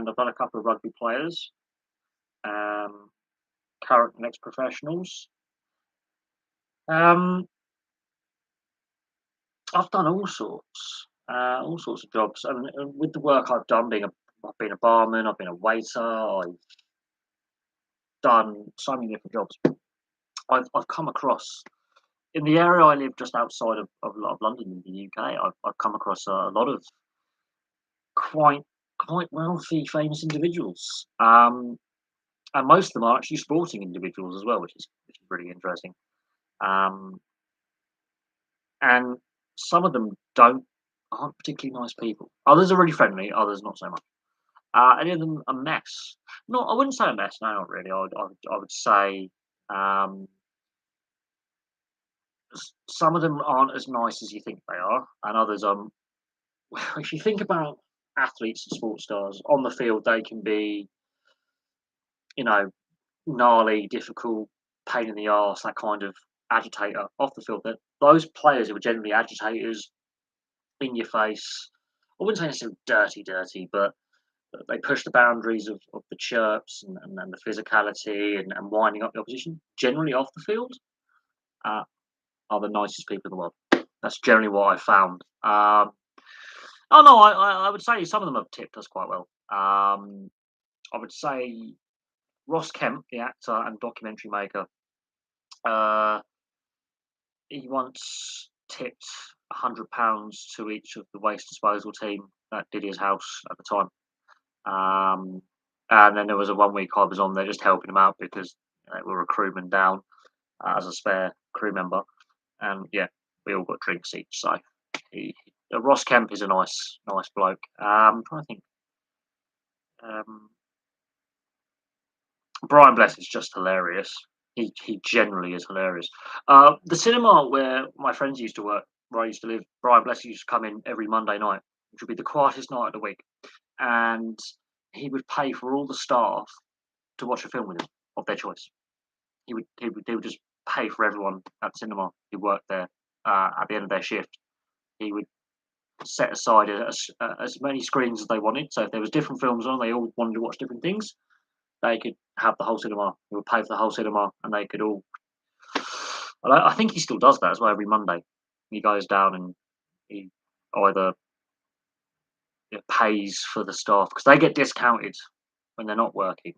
I've done a couple of rugby players, current and ex-professionals. I've done all sorts of jobs. I mean, with the work I've done, I've been a barman, I've been a waiter, I've done so many different jobs. I've come across in the area I live, just outside of London in the UK. I've come across a lot of quite wealthy, famous individuals, and most of them are actually sporting individuals as well, which is really interesting. And Some of them aren't particularly nice people. Others are really friendly, others not so much. Any of them a mess? No, I wouldn't say a mess. No, not really. I would say um, some of them aren't as nice as you think they are, and others if you think about athletes and sports stars on the field, they can be, you know, gnarly, difficult, pain in the arse, that kind of agitator off the field. That those players who are generally agitators, in your face. I wouldn't say necessarily dirty, but they push the boundaries of the chirps and the physicality and winding up the opposition. Generally off the field, uh, are the nicest people in the world. That's generally what I found. Oh no, I would say some of them have tipped us quite well. I would say Ross Kemp, the actor and documentary maker, uh, he once tipped £100 to each of the waste disposal team that did his house at the time. And then there was a 1 week I was on there just helping him out because we were a crewman down as a spare crew member, and yeah, we all got drinks each. So Ross Kemp is a nice bloke. I'm trying to think. Um, Brian Bless is just hilarious. He generally is hilarious. The cinema where my friends used to work, where I used to live, Brian Bless used to come in every Monday night, which would be the quietest night of the week, and he would pay for all the staff to watch a film with him of their choice. He would just pay for everyone at the cinema who worked there at the end of their shift. He would set aside as many screens as they wanted. So if there was different films on, they all wanted to watch different things. They could have the whole cinema. He would pay for the whole cinema, and they could all. I think he still does that as well every Monday. He goes down and he either pays for the staff because they get discounted when they're not working.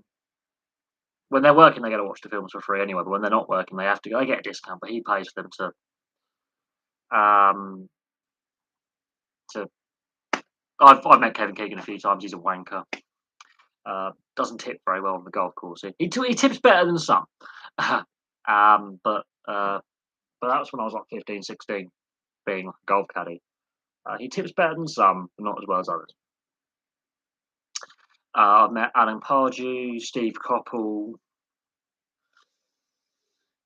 When they're working, they get to watch the films for free anyway. But when they're not working, they have to. They get a discount, but he pays for them um to. I've met Kevin Keegan a few times. He's a wanker. Doesn't tip very well on the golf course. He tips better than some. But that was when I was like 15, 16, being like a golf caddy. He tips better than some, but not as well as others. I've met Alan Pardew, Steve Coppell,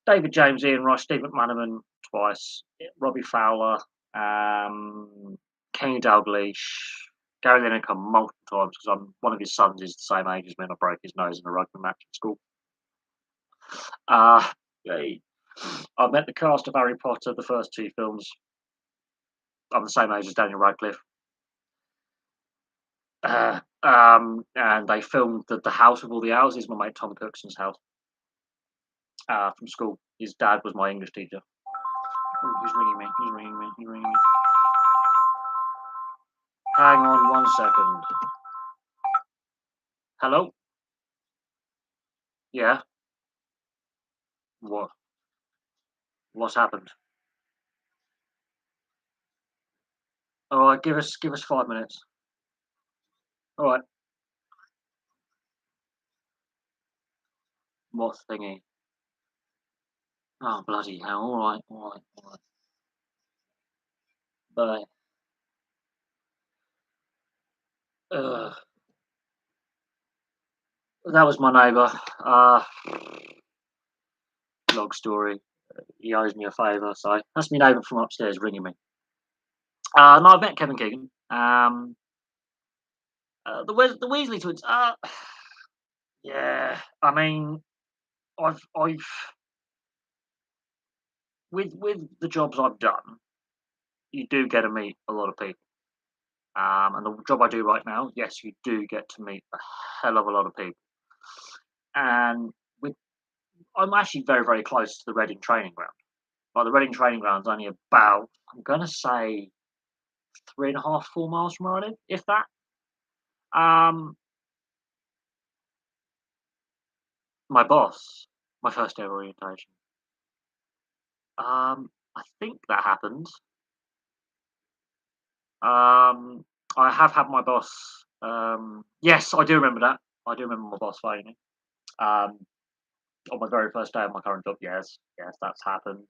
David James, Ian Rice, Steve McManaman twice, Robbie Fowler, Kenny Dalglish, Gary Lineker multiple times because one of his sons is the same age as me and I broke his nose in a rugby match at school. Uh, I've met the cast of Harry Potter, the first two films. I'm the same age as Daniel Radcliffe. And they filmed the house with all the owls is my mate Tom Cookson's house from school. His dad was my English teacher. Ooh, he's ringing me. He's ringing me. He's ringing me. Hang on 1 second. Hello? Yeah? What? What's happened? All right, give us 5 minutes. All right. What thingy? Oh bloody hell! All right. Bye. Uh, that was my neighbour. Long story. He owes me a favour, so that's my neighbour from upstairs ringing me. No, I've met Kevin Keegan. The Weasley twins. Yeah. I mean, I've with the jobs I've done, you do get to meet a lot of people. And the job I do right now, yes, you do get to meet a hell of a lot of people. And with I'm actually very, very close to the Reading training ground. Like the Reading training ground's only about, I'm gonna say 3.5, 4 miles from where I live, if that. Um, my boss, my first ever orientation. I think that happened. Um, I have had my boss. Yes, I do remember that. I do remember my boss phoning me. Um, on my very first day of my current job. Yes, that's happened.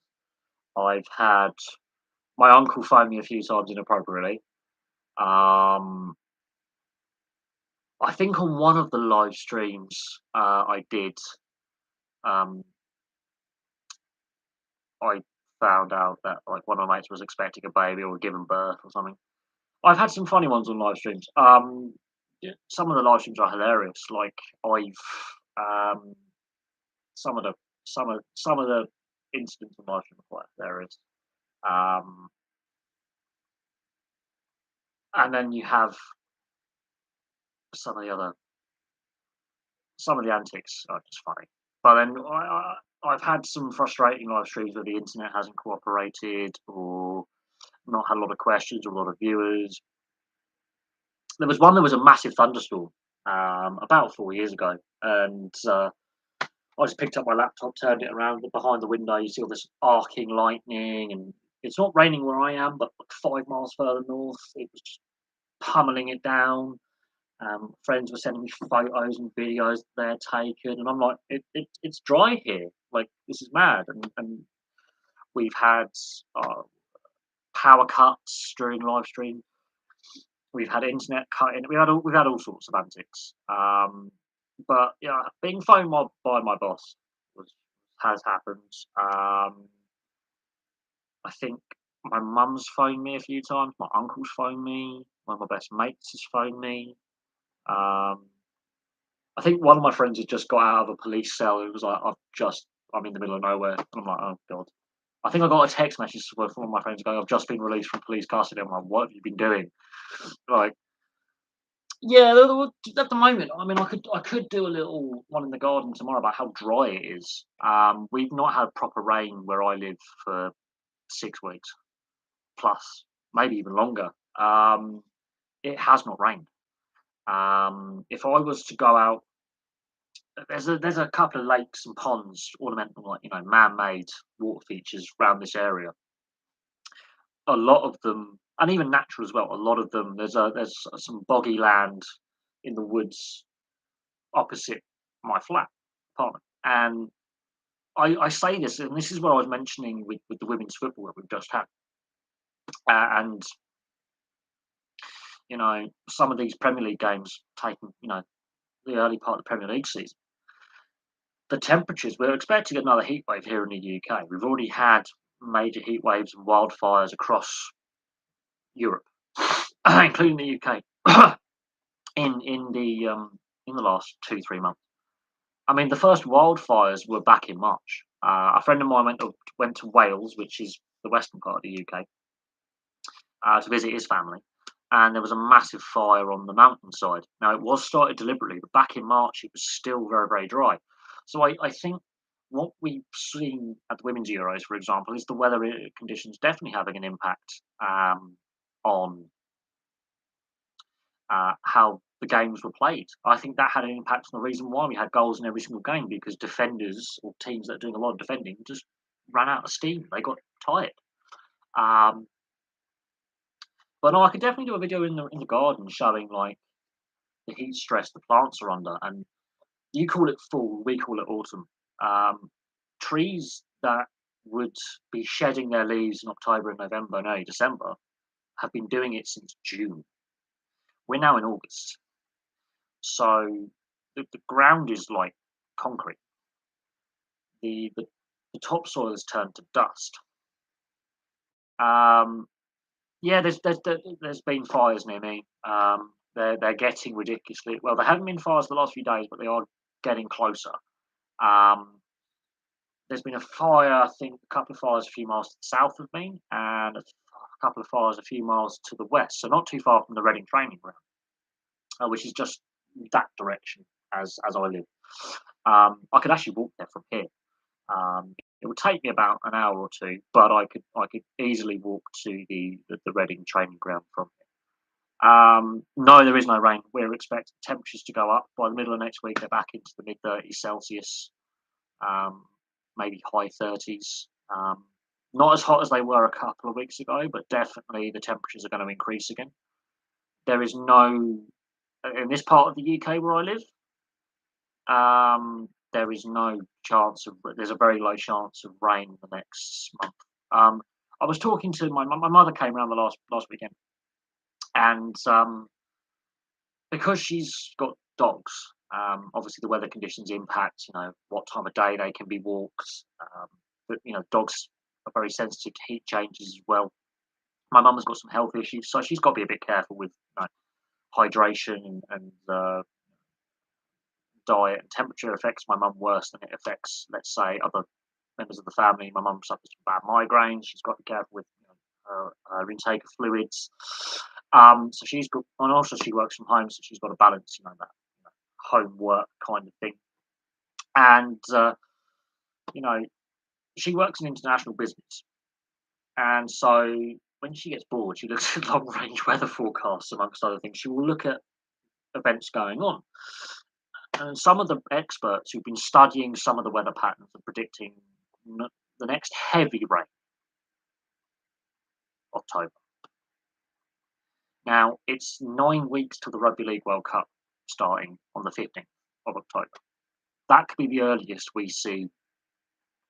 I've had My uncle phoned me a few times inappropriately. Um, I think on one of the live streams I did, um, I found out that like one of my mates was expecting a baby or giving birth or something. I've had some funny ones on live streams. Yeah, some of the live streams are hilarious. Like um, some of the some of the incidents on live stream are quite hilarious. Um, and then you have some of the other some of the antics are just funny. But then I've had some frustrating live streams where the internet hasn't cooperated or not had a lot of questions or a lot of viewers. There was a massive thunderstorm about 4 years ago, and I just picked up my laptop, turned it around, and behind the window, you see all this arcing lightning, and it's not raining where I am, but like 5 miles further north, it was just pummeling it down. Friends were sending me photos and videos they're taken, and I'm like, it's dry here. Like this is mad. And we've had uh, power cuts during live stream. We've had internet cutting. We've had all sorts of antics. But yeah, being phoned by my boss was has happened. I think my mum's phoned me a few times. My uncle's phoned me. One of my best mates has phoned me. Um, I think one of my friends had just got out of a police cell. It was like, I'm in the middle of nowhere. And I'm like, oh God. I think I got a text message from one of my friends going, I've just been released from police custody. I'm like, what have you been doing? Like, yeah, at the moment, I mean, I could do a little one in the garden tomorrow about how dry it is. We've not had proper rain where I live for 6 weeks plus, maybe even longer. It has not rained. If I was to go out, there's a couple of lakes and ponds, ornamental, like man-made water features around this area. A lot of them, and even natural as well. A lot of them, there's some boggy land in the woods opposite my flat apartment, and I say this, and this is what I was mentioning with the women's football that we've just had, and some of these Premier League games taking the early part of the Premier League season. The temperatures, we're expecting another heat wave here in the UK. We've already had major heat waves and wildfires across Europe, including the UK, in the last 2 3 months. I mean, the first wildfires were back in March. A friend of mine went to Wales, which is the western part of the UK, to visit his family, and there was a massive fire on the mountainside. Now, it was started deliberately, but back in March, it was still very, very dry. So I think what we've seen at the Women's Euros, for example, is the weather conditions definitely having an impact on how the games were played. I think that had an impact on the reason why we had goals in every single game, because defenders or teams that are doing a lot of defending just ran out of steam. They got tired. Um, but no, I could definitely do a video in the garden showing like the heat stress the plants are under. And you call it fall, we call it autumn. Trees that would be shedding their leaves in October and November and early December have been doing it since June. We're now in August. So the ground is like concrete. The topsoil has turned to dust. Um, yeah, there's been fires near me. They're getting ridiculously well. There haven't been fires the last few days, but they are getting closer. Um, there's been a fire, I think, a couple of fires a few miles to the south of me, and a couple of fires a few miles to the west. So not too far from the Reading training ground, which is just that direction as I live. I could actually walk there from here. It would take me about an hour or two, but I could easily walk to the Reading training ground from here. No, there is no rain. We're expecting temperatures to go up by the middle of next week. They're back into the mid 30s Celsius, maybe high 30s. Not as hot as they were a couple of weeks ago, but definitely the temperatures are going to increase again. There is no in this part of the UK where I live. There is no chance of. There's a very low chance of rain in the next month. I was talking to my mother came around the last weekend, and because she's got dogs, obviously the weather conditions impact, what time of day they can be walked. But dogs are very sensitive to heat changes as well. My mum has got some health issues, so she's got to be a bit careful with hydration and diet. And temperature affects my mum worse than it affects, let's say, other members of the family. My mum suffers from bad migraines. She's got to be careful with her intake of fluids. So she's got, and also she works from home, so she's got to balance, that home work kind of thing. And she works in international business, and so when she gets bored, she looks at long range weather forecasts, amongst other things. She will look at events going on. And some of the experts who've been studying some of the weather patterns are predicting the next heavy rain, October. Now, it's 9 weeks to the Rugby League World Cup starting on the 15th of October. That could be the earliest we see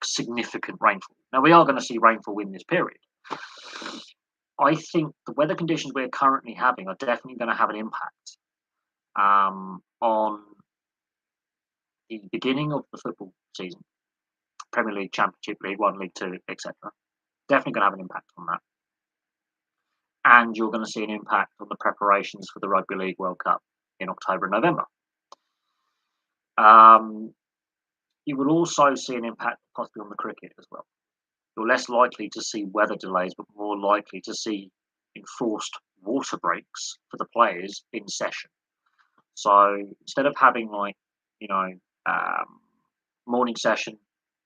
significant rainfall. Now, we are going to see rainfall in this period. I think the weather conditions we're currently having are definitely going to have an impact on the beginning of the football season, Premier League, Championship, League One, League Two, etc. Definitely going to have an impact on that. And you're going to see an impact on the preparations for the Rugby League World Cup in October and November. You will also see an impact possibly on the cricket as well. You're less likely to see weather delays, but more likely to see enforced water breaks for the players in session. So instead of having morning session,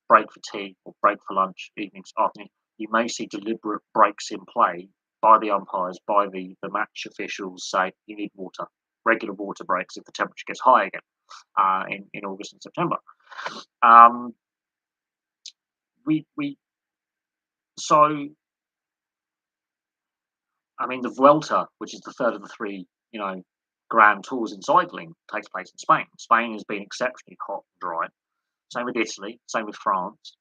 break for tea or break for lunch, evenings, afternoon, you may see deliberate breaks in play by the umpires, by the match officials, say you need water, regular water breaks if the temperature gets high again in August and September. The Vuelta, which is the third of the three, grand tours in cycling, takes place in Spain. Spain has been exceptionally hot and dry. Same with Italy, same with France.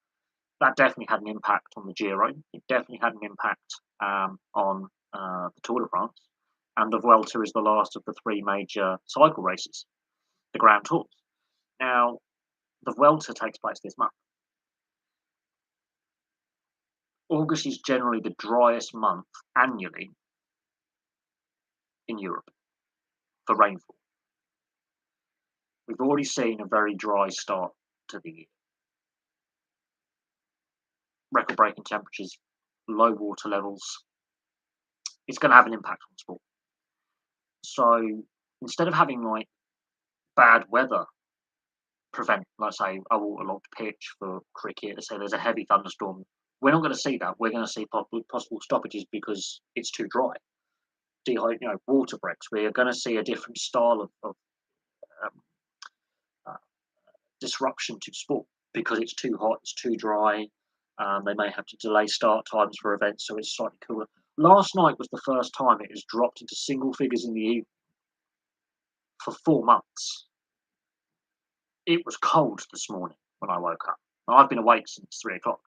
That definitely had an impact on the Giro. It definitely had an impact on the Tour de France. And the Vuelta is the last of the three major cycle races, the Grand Tours. Now, the Vuelta takes place this month. August is generally the driest month annually in Europe for rainfall. We've already seen a very dry start to the year. Record-breaking temperatures, low water levels. It's going to have an impact on sport. So instead of having bad weather prevent, let's say, a waterlogged pitch for cricket, let's say there's a heavy thunderstorm, we're not going to see that. We're going to see possible stoppages because it's too dry. Water breaks. We are going to see a different style of disruption to sport because it's too hot, it's too dry. They may have to delay start times for events, so it's slightly cooler. Last night was the first time it has dropped into single figures in the evening for 4 months. It was cold this morning when I woke up. I've been awake since 3 o'clock.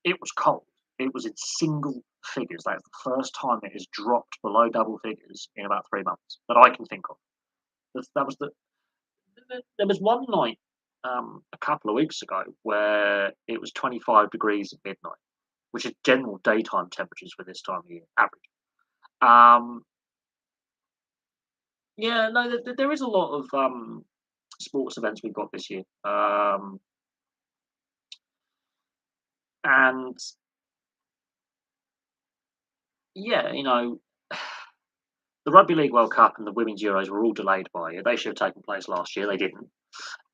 It was cold. It was in single figures. That's the first time it has dropped below double figures in about 3 months that I can think of. There was one night a couple of weeks ago where it was 25 degrees at midnight, which is general daytime temperatures for this time of year, average. There is a lot of sports events we've got this year. And yeah, the Rugby League World Cup and the Women's Euros were all delayed by a year. They should have taken place last year. They didn't.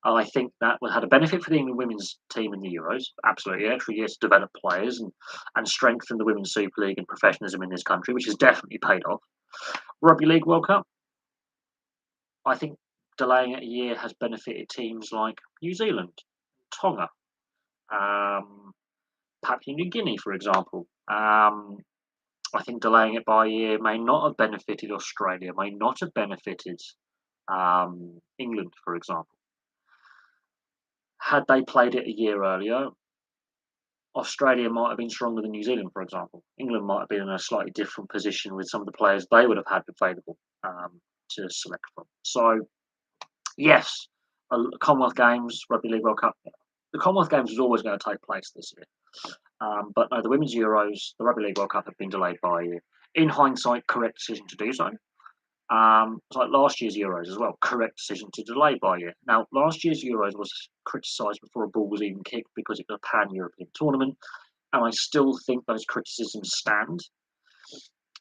I think that had a benefit for the England women's team in the Euros. Absolutely. Extra year to develop players and strengthen the Women's Super League and professionalism in this country, which has definitely paid off. Rugby League World Cup, I think delaying it a year has benefited teams like New Zealand, Tonga, Papua New Guinea, for example. I think delaying it by a year may not have benefited Australia, may not have benefited England, for example. Had they played it a year earlier, Australia might have been stronger than New Zealand, for example. England might have been in a slightly different position with some of the players they would have had available to select from. So, yes, Commonwealth Games, Rugby League World Cup. The Commonwealth Games was always going to take place this year. But no, the Women's Euros, the Rugby League World Cup have been delayed by a year. In hindsight, correct decision to do so. It's like last year's Euros as well. Correct decision to delay by a year. Now, last year's Euros was criticised before a ball was even kicked because it was a pan-European tournament, and I still think those criticisms stand.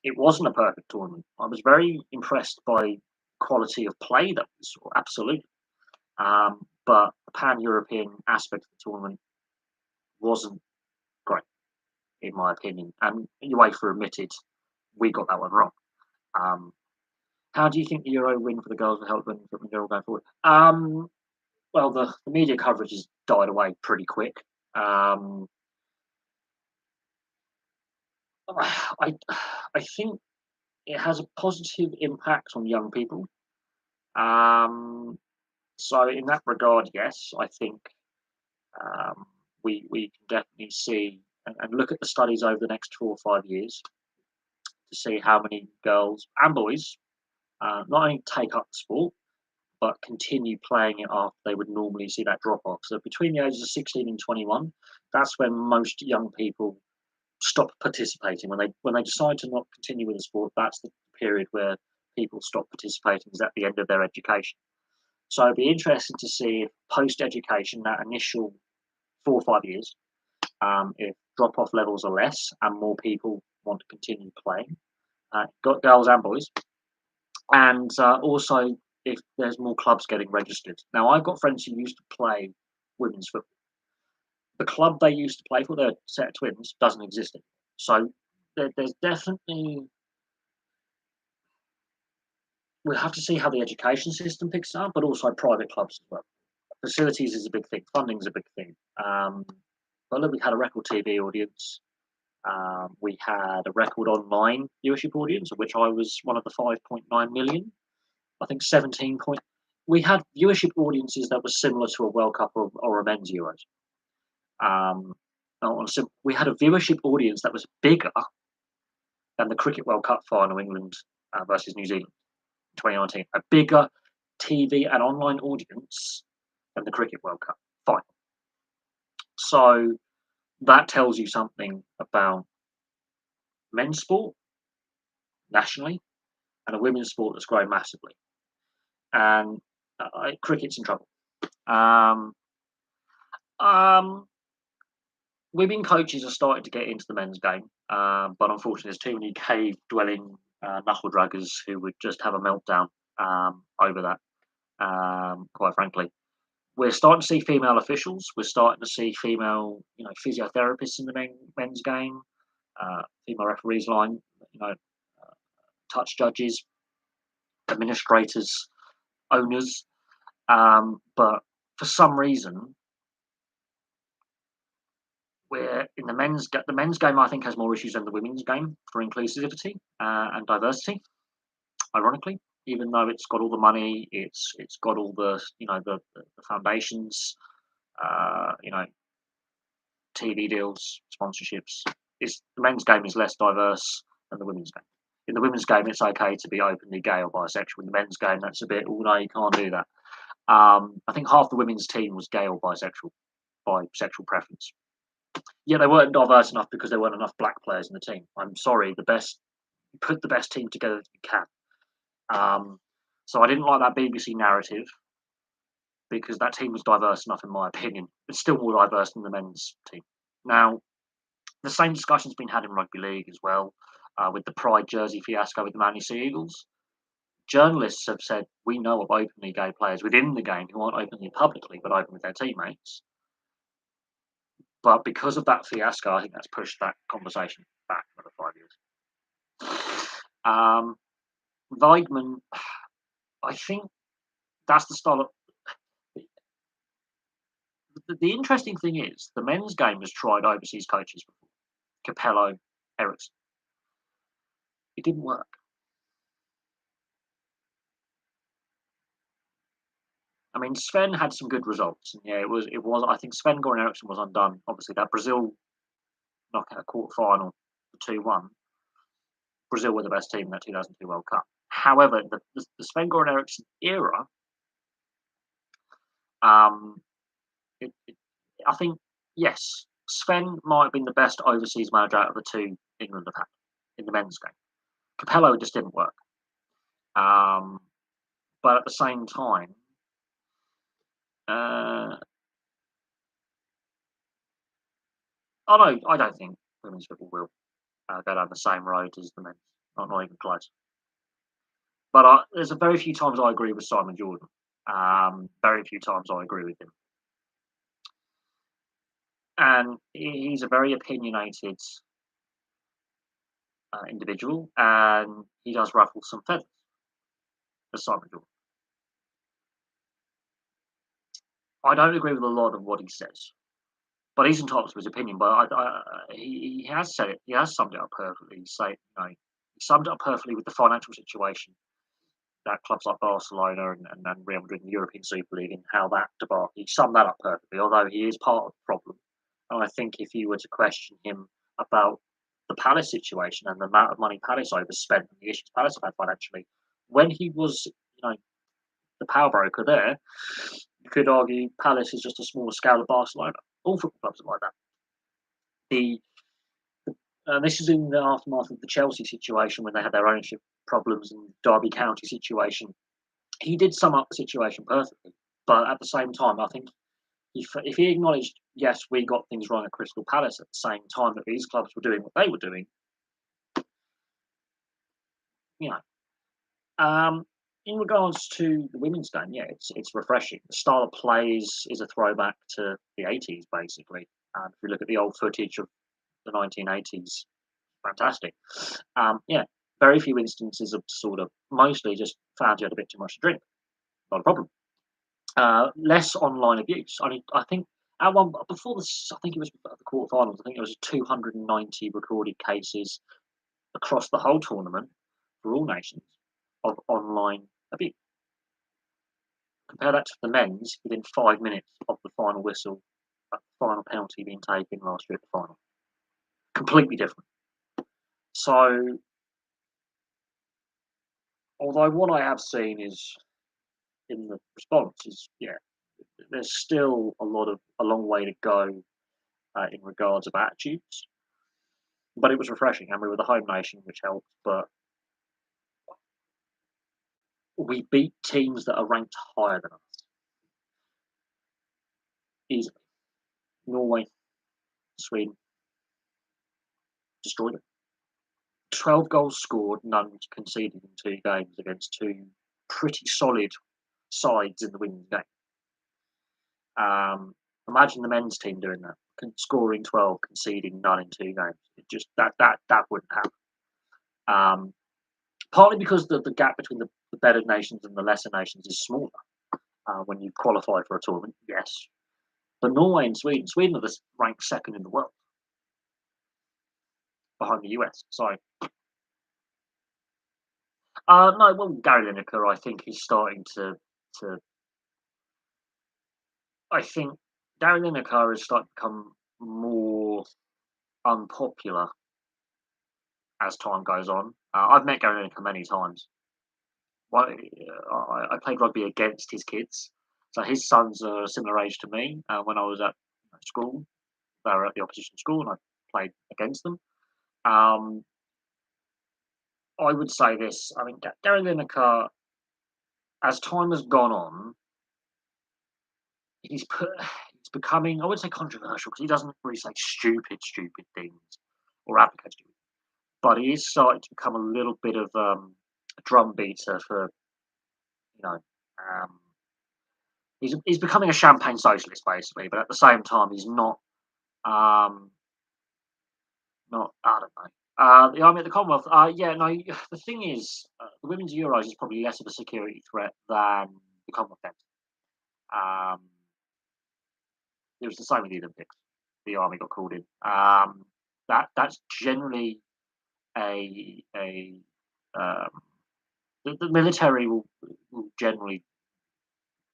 It wasn't a perfect tournament. I was very impressed by quality of play that we saw, absolutely. But the pan-European aspect of the tournament wasn't great, in my opinion. And UEFA admitted we got that one wrong. How do you think the Euro win for the girls will help them from the Euro going forward? Well, the media coverage has died away pretty quick. I I think it has a positive impact on young people. So in that regard, yes, I think we can definitely see and look at the studies over the next 4 or 5 years to see how many girls and boys not only take up the sport but continue playing it after they would normally see that drop off. So between the ages of 16 and 21, that's when most young people stop participating. When they decide to not continue with the sport, that's the period where people stop participating. Is at the end of their education. So it'd be interesting to see if post education, that initial 4 or 5 years, if drop off levels are less and more people want to continue playing, got girls and boys, and also if there's more clubs getting registered. Now, I've got friends who used to play women's football. The club they used to play for, their set of twins, doesn't exist anymore. So there's definitely, we'll have to see how the education system picks up, but also private clubs as well. Facilities is a big thing, funding is a big thing. But look, we had a record TV audience. We had a record online viewership audience, of which I was one of the 5.9 million. I think 17 point. We had viewership audiences that were similar to a World Cup or a men's Euros. We had a viewership audience that was bigger than the Cricket World Cup final, England versus New Zealand in 2019. A bigger TV and online audience than the Cricket World Cup final. So that tells you something about men's sport nationally and a women's sport that's grown massively. And cricket's in trouble. Women coaches are starting to get into the men's game, but unfortunately, there's too many cave-dwelling knuckle draggers who would just have a meltdown over that. Quite frankly, we're starting to see female officials. We're starting to see female, physiotherapists in the men's game. Female referees line, touch judges, administrators, owners. But for some reason, we're in the men's game. I think has more issues than the women's game for inclusivity and diversity. Ironically, even though it's got all the money, it's got all the the foundations, TV deals, sponsorships. The men's game is less diverse than the women's game. In the women's game, it's okay to be openly gay or bisexual. In the men's game, that's a bit, oh no, you can't do that. I think half the women's team was gay or bisexual by sexual preference. Yeah, they weren't diverse enough because there weren't enough black players in the team. I'm sorry, put the best team together that you can. So I didn't like that BBC narrative because that team was diverse enough, in my opinion. It's still more diverse than the men's team. Now, the same discussion's been had in rugby league as well, with the Pride jersey fiasco with the Manly Sea Eagles. Journalists have said we know of openly gay players within the game who aren't openly publicly, but open with their teammates. But because of that fiasco, I think that's pushed that conversation back another 5 years. Weidman, I think that's the style of. The interesting thing is the men's game has tried overseas coaches before. Capello, Ericsson. It didn't work. I mean, Sven had some good results. And yeah, it was. I think Sven Goran Eriksson was undone. Obviously, that Brazil knockout quarter final, 2-1. Brazil were the best team in that 2002 World Cup. However, the Sven-Goran Eriksson era, um, it, I think, yes, Sven might have been the best overseas manager out of the two England have had in the men's game. Capello just didn't work. Um, but at the same time, I don't think women's football will go down the same road as the men's. Not even close. But there's a very few times I agree with Simon Jordan. Very few times I agree with him. And he's a very opinionated individual, and he does ruffle some feathers, as Simon Jordan. I don't agree with a lot of what he says, but he's entitled to his opinion. But he has said it. He has summed it up perfectly. He summed it up perfectly with the financial situation that clubs like Barcelona and Real Madrid in the European Super League and how that debacle. He summed that up perfectly. Although he is part of the problem, and I think if you were to question him about the Palace situation and the amount of money Palace overspent and the issues Palace have had financially, when he was, the power broker there, you could argue Palace is just a smaller scale of Barcelona. All football clubs are like that. This is in the aftermath of the Chelsea situation when they had their ownership problems and Derby County situation. He did sum up the situation perfectly, but at the same time, I think if he acknowledged, yes, we got things wrong at Crystal Palace at the same time that these clubs were doing what they were doing, you know. In regards to the women's game, yeah, it's refreshing. The style of plays is a throwback to the 80s, basically. If you look at the old footage of the 1980s, fantastic. Yeah, very few instances of sort of mostly just found you had a bit too much to drink. Not a problem. Less online abuse. I mean, I think at one before this, I think it was the quarterfinals. I think it was 290 recorded cases across the whole tournament for all nations of online abuse. Compare that to the men's within 5 minutes of the final whistle, final penalty being taken last year at the final. Completely different. So, although what I have seen is in the response is, yeah, there's still a long way to go in regards of attitudes. But it was refreshing, and we were the home nation, which helped. But we beat teams that are ranked higher than us easily. Norway, Sweden, destroyed them. 12 goals scored, none conceded in 2 games against 2 pretty solid sides in the women's game. Imagine the men's team doing that, scoring 12, conceding none in 2 games. It just that wouldn't happen. Partly because the gap between the better nations and the lesser nations is smaller when you qualify for a tournament. Yes, but Norway and Sweden are ranked second in the world behind the US. So, no, well, Gary Lineker, I think, is starting to. I think Gary Lineker is starting to become more unpopular as time goes on. I've met Gary Lineker many times. I played rugby against his kids, so his sons are a similar age to me. When I was at school, they were at the opposition school, and I played against them. I would say this. I mean, Gary Lineker, as time has gone on, he's becoming, I wouldn't say controversial because he doesn't really say stupid things or advocate stupid, but he is starting to become a little bit of a drum beater for, you know, he's becoming a champagne socialist basically, but at the same time he's not, not I don't know. The army at the Commonwealth. Yeah, no. The thing is, the women's Euros is probably less of a security threat than the Commonwealth Games. Um, it was the same with the Olympics. The army got called in. That's generally a the military will generally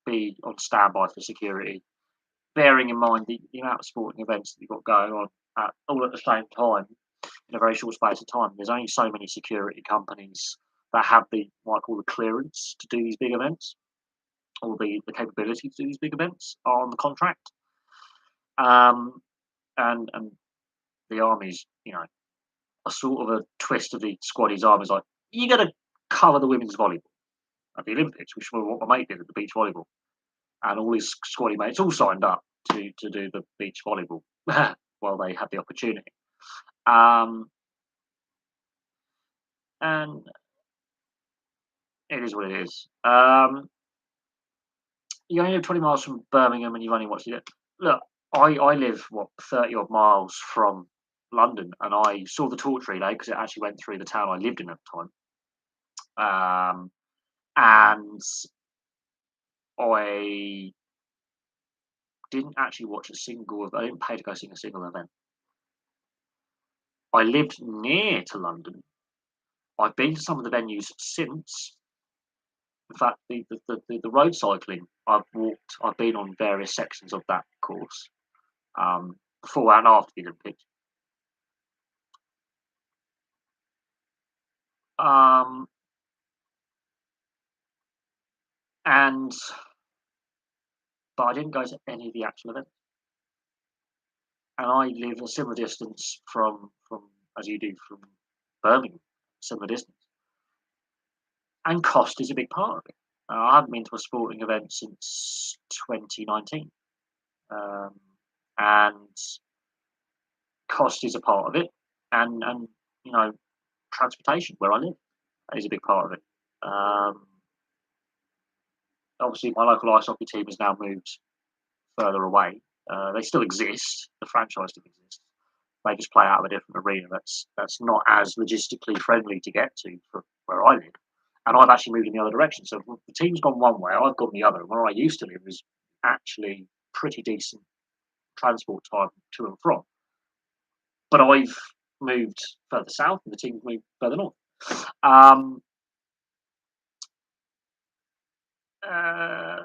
be on standby for security bearing in mind the amount of sporting events that you've got going on all at the same time in a very short space of time. There's only so many security companies that have what I call the clearance to do these big events, or the capability to do these big events on the contract. Um, and the army's, a sort of a twist of the squaddy's arm is like, you got to cover the women's volleyball at the Olympics, which was what my mate did at the beach volleyball, and all his squaddy mates all signed up to do the beach volleyball while they had the opportunity. Um, and it is what it is. You only live 20 miles from Birmingham, and you've only watched it. Look, I live 30 odd miles from London, and I saw the torch relay because it actually went through the town I lived in at the time. And I didn't actually watch a single. I didn't pay to go see a single event. I lived near to London. I've been to some of the venues since. In fact, the road cycling I've walked. I've been on various sections of that course before and after the Olympics. Um, and but I didn't go to any of the actual events. And I live a similar distance from as you do from Birmingham, similar distance. And cost is a big part of it. I haven't been to a sporting event since 2019, and cost is a part of it, and you know transportation where I live is a big part of it. Obviously, my local ice hockey team has now moved further away. They still exist. The franchise still exists. They just play out of a different arena that's not as logistically friendly to get to from where I live. And I've actually moved in the other direction. So the team's gone one way, I've gone the other. Where I used to live was actually pretty decent transport time to and from. But I've moved further south, and the team's moved further north. Um, uh,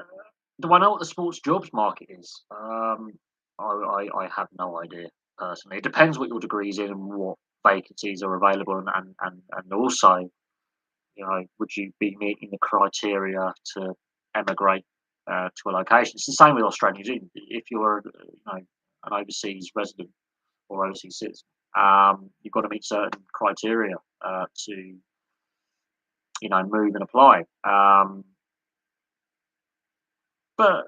do I know what the sports jobs market is? I have no idea personally. It depends what your degree's in and what vacancies are available, and also, would you be meeting the criteria to emigrate to a location? It's the same with Australia and New Zealand. If you're, an overseas resident or overseas citizen, you've got to meet certain criteria to, move and apply. But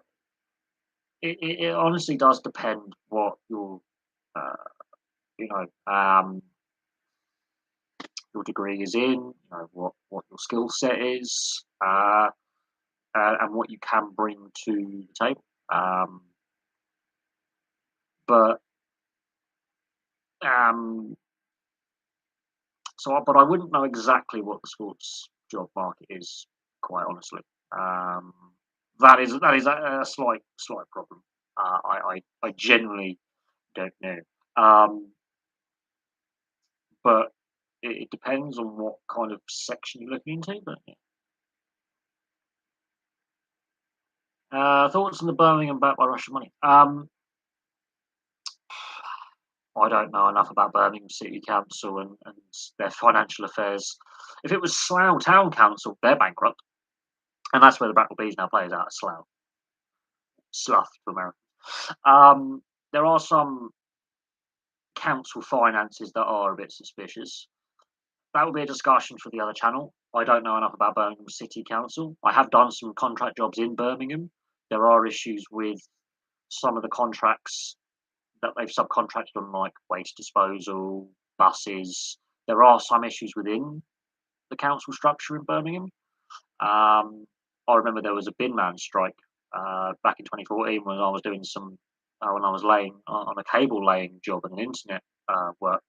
it honestly does depend what uh, you know, um, your degree is in, what your skill set is, and what you can bring to the table. But um, but I wouldn't know exactly what the sports job market is, quite honestly. Um, that is a slight problem. I genuinely don't know. But it depends on what kind of section you're looking into. But yeah. Thoughts on the Birmingham backed by Russian money? I don't know enough about Birmingham City Council and their financial affairs. If it was Slough Town Council, they're bankrupt, and that's where the Bracknell Bees now plays out of Slough. Slough to America. There are some council finances that are a bit suspicious. That would be a discussion for the other channel. I don't know enough about Birmingham City Council. I have done some contract jobs in Birmingham. There are issues with some of the contracts that they've subcontracted on, like waste disposal, buses. There are some issues within the council structure in Birmingham. I remember there was a bin man strike back in 2014 when I was doing when I was laying on a cable laying job and an internet work,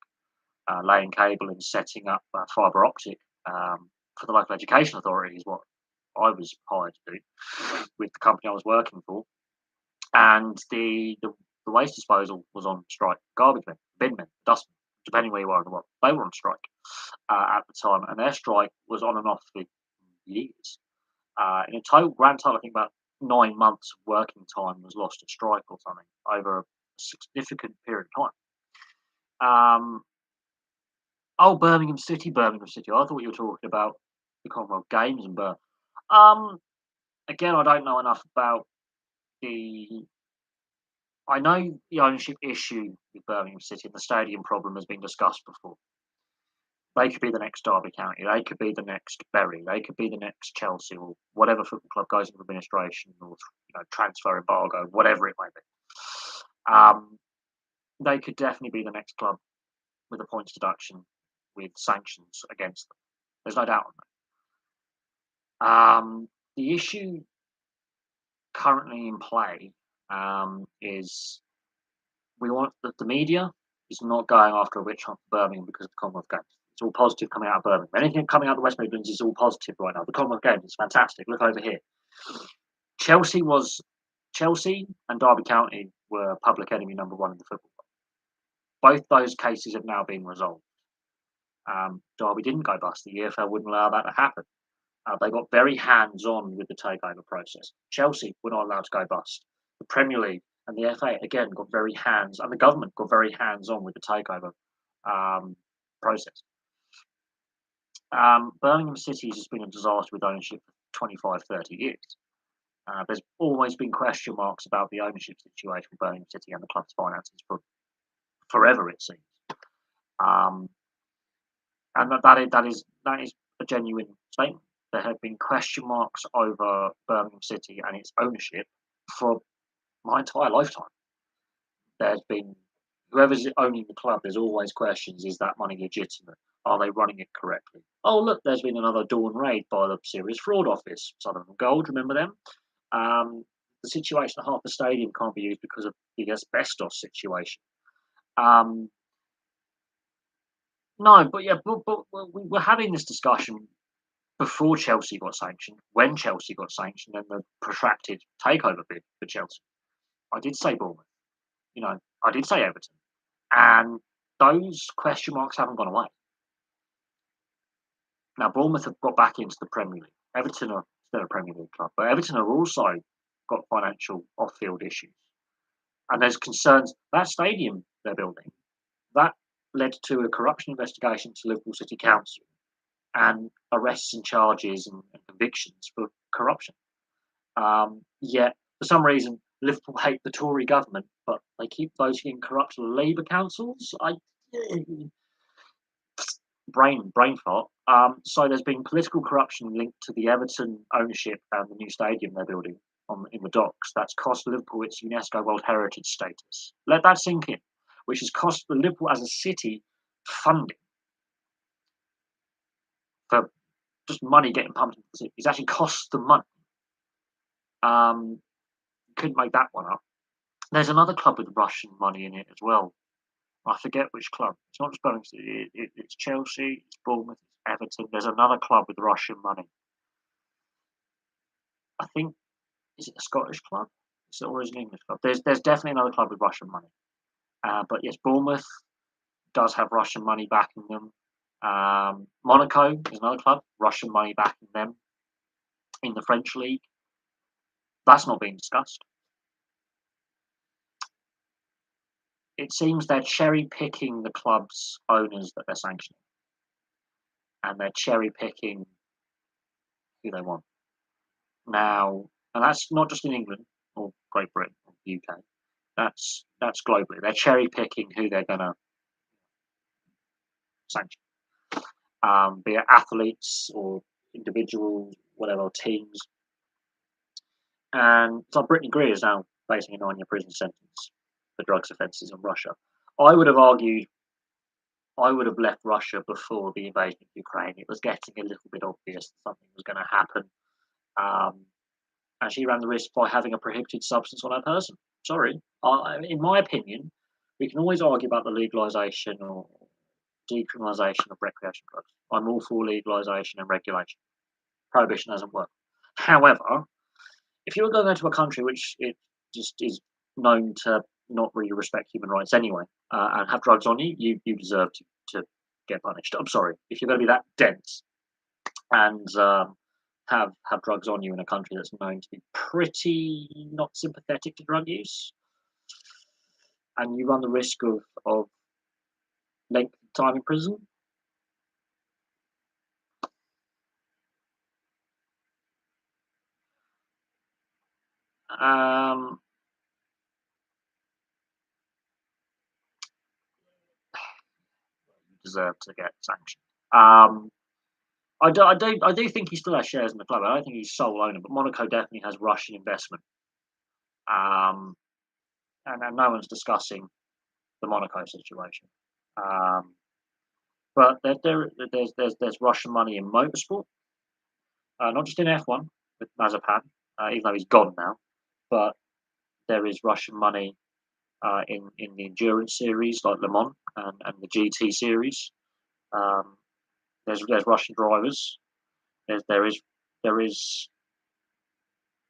laying cable and setting up fibre optic for the local education authority is what I was hired to do with the company I was working for. And the waste disposal was on strike. Garbage men, bin men, dustmen, depending where you are in the world, they were on strike at the time, and their strike was on and off for years. In a grand total, I think about 9 months of working time was lost at strike or something over a significant period of time. Oh, Birmingham City, Birmingham City. I thought you were talking about the Commonwealth Games and um, again, I don't know enough about the. I know the ownership issue with Birmingham City and the stadium problem has been discussed before. They could be the next Derby County. They could be the next Bury. They could be the next Chelsea or whatever football club goes into administration or transfer embargo, whatever it may be. They could definitely be the next club with a points deduction with sanctions against them. There's no doubt on that. The issue currently in play is we want the media is not going after a witch hunt for Birmingham because of the Commonwealth Games. It's all positive coming out of Birmingham. Anything coming out of the West Midlands is all positive right now. The Commonwealth Games is fantastic. Look over here. Chelsea and Derby County were public enemy number one in the football. Both those cases have now been resolved. Derby didn't go bust. The EFL wouldn't allow that to happen. They got very hands-on with the takeover process. Chelsea were not allowed to go bust. The Premier League and the FA again got very and the government got very hands-on with the takeover process. Birmingham City has been a disaster with ownership for 25, 30 years. There's always been question marks about the ownership situation with Birmingham City and the club's finances for forever, it seems. And that is a genuine statement. There have been question marks over Birmingham City and its ownership for my entire lifetime. There's been whoever's owning the club, there's always questions: is that money legitimate? Are they running it correctly? Oh, look, there's been another dawn raid by the Serious Fraud Office, Southern Gold. Remember them? The situation at Harper Stadium can't be used because of the asbestos situation. No, but we were having this discussion before Chelsea got sanctioned, when Chelsea got sanctioned, and the protracted takeover bid for Chelsea. I did say Bournemouth, I did say Everton, and those question marks haven't gone away. Now, Bournemouth have got back into the Premier League. Everton are still a Premier League club, but Everton have also got financial off-field issues. And there's concerns that stadium they're building, that led to a corruption investigation to Liverpool City Council and arrests and charges and convictions for corruption. Yet, for some reason, Liverpool hate the Tory government, but they keep voting in corrupt Labour councils. Brain fart. So there's been political corruption linked to the Everton ownership and the new stadium they're building in the docks. That's cost Liverpool its UNESCO World Heritage status. Let that sink in, which has cost Liverpool as a city funding for just money getting pumped into the city. It's actually cost them money. Couldn't make that one up. There's another club with Russian money in it as well. I forget which club. It's not just Birmingham City. It's Chelsea, it's Bournemouth, it's Everton. There's another club with Russian money. I think, is it a Scottish club? Or is it an English club? There's definitely another club with Russian money. But yes, Bournemouth does have Russian money backing them. Monaco is another club, Russian money backing them in the French league. That's not being discussed. It seems they're cherry picking the club's owners that they're sanctioning, and they're cherry picking who they want. Now, and that's not just in England or Great Britain or the UK. That's globally. They're cherry picking who they're going to sanction, be it athletes or individuals, whatever, teams. And so Brittany Greer is now facing a 9-year prison sentence for drugs offences in Russia. I would have left Russia before the invasion of Ukraine. It was getting a little bit obvious that something was going to happen. And she ran the risk by having a prohibited substance on her person. Sorry. In my opinion, we can always argue about the legalisation or decriminalisation of recreational drugs. I'm all for legalisation and regulation. Prohibition hasn't worked. However, if you're going to a country which it just is known to not really respect human rights anyway, and have drugs on you, you deserve to get punished. I'm sorry. If you're going to be that dense and have drugs on you in a country that's known to be pretty not sympathetic to drug use, and you run the risk of length of time in prison. Um, you deserve to get sanctioned. Um, I do think he still has shares in the club. I don't think he's sole owner, but Monaco definitely has Russian investment. Um, and no one's discussing the Monaco situation. Um, but there's Russian money in motorsport, not just in F1 with Mazepan, even though he's gone now. But there is Russian money in the endurance series like Le Mans and the GT series. Um, there's Russian drivers. There is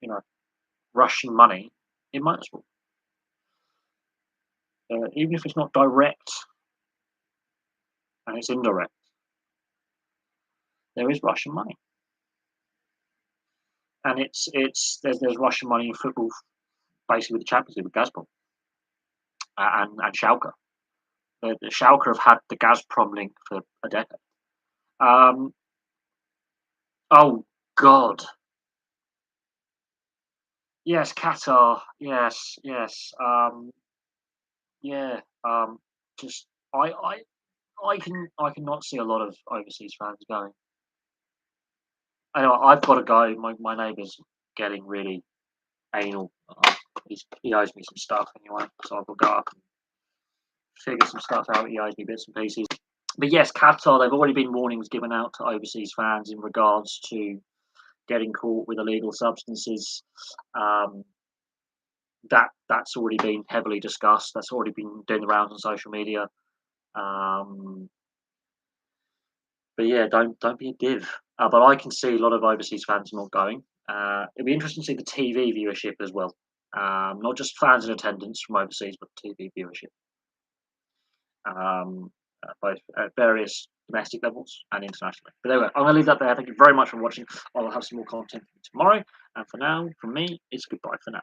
you know Russian money in motorsport. Even if it's not direct and it's indirect, there is Russian money, and there's Russian money in football, basically with the Champions League with Gazprom and Schalke. The Schalke have had the Gazprom link for a decade. Um, oh God, yes, Qatar, yes, yes, yeah. Just I cannot see a lot of overseas fans going. I know I've got to go. My neighbour's getting really anal. He owes me some stuff anyway, so I've got to go up and figure some stuff out. He owes me bits and pieces. But yes, Qatar, there've already been warnings given out to overseas fans in regards to getting caught with illegal substances. Um, that's already been heavily discussed. That's already been doing the rounds on social media. Um, but yeah, don't be a div. But I can see a lot of overseas fans not going. It'd be interesting to see the TV viewership as well. Not just fans in attendance from overseas, but TV viewership. Both at various domestic levels and internationally. But anyway, I'm going to leave that there. Thank you very much for watching. I'll have some more content tomorrow. And for now, from me, it's goodbye for now.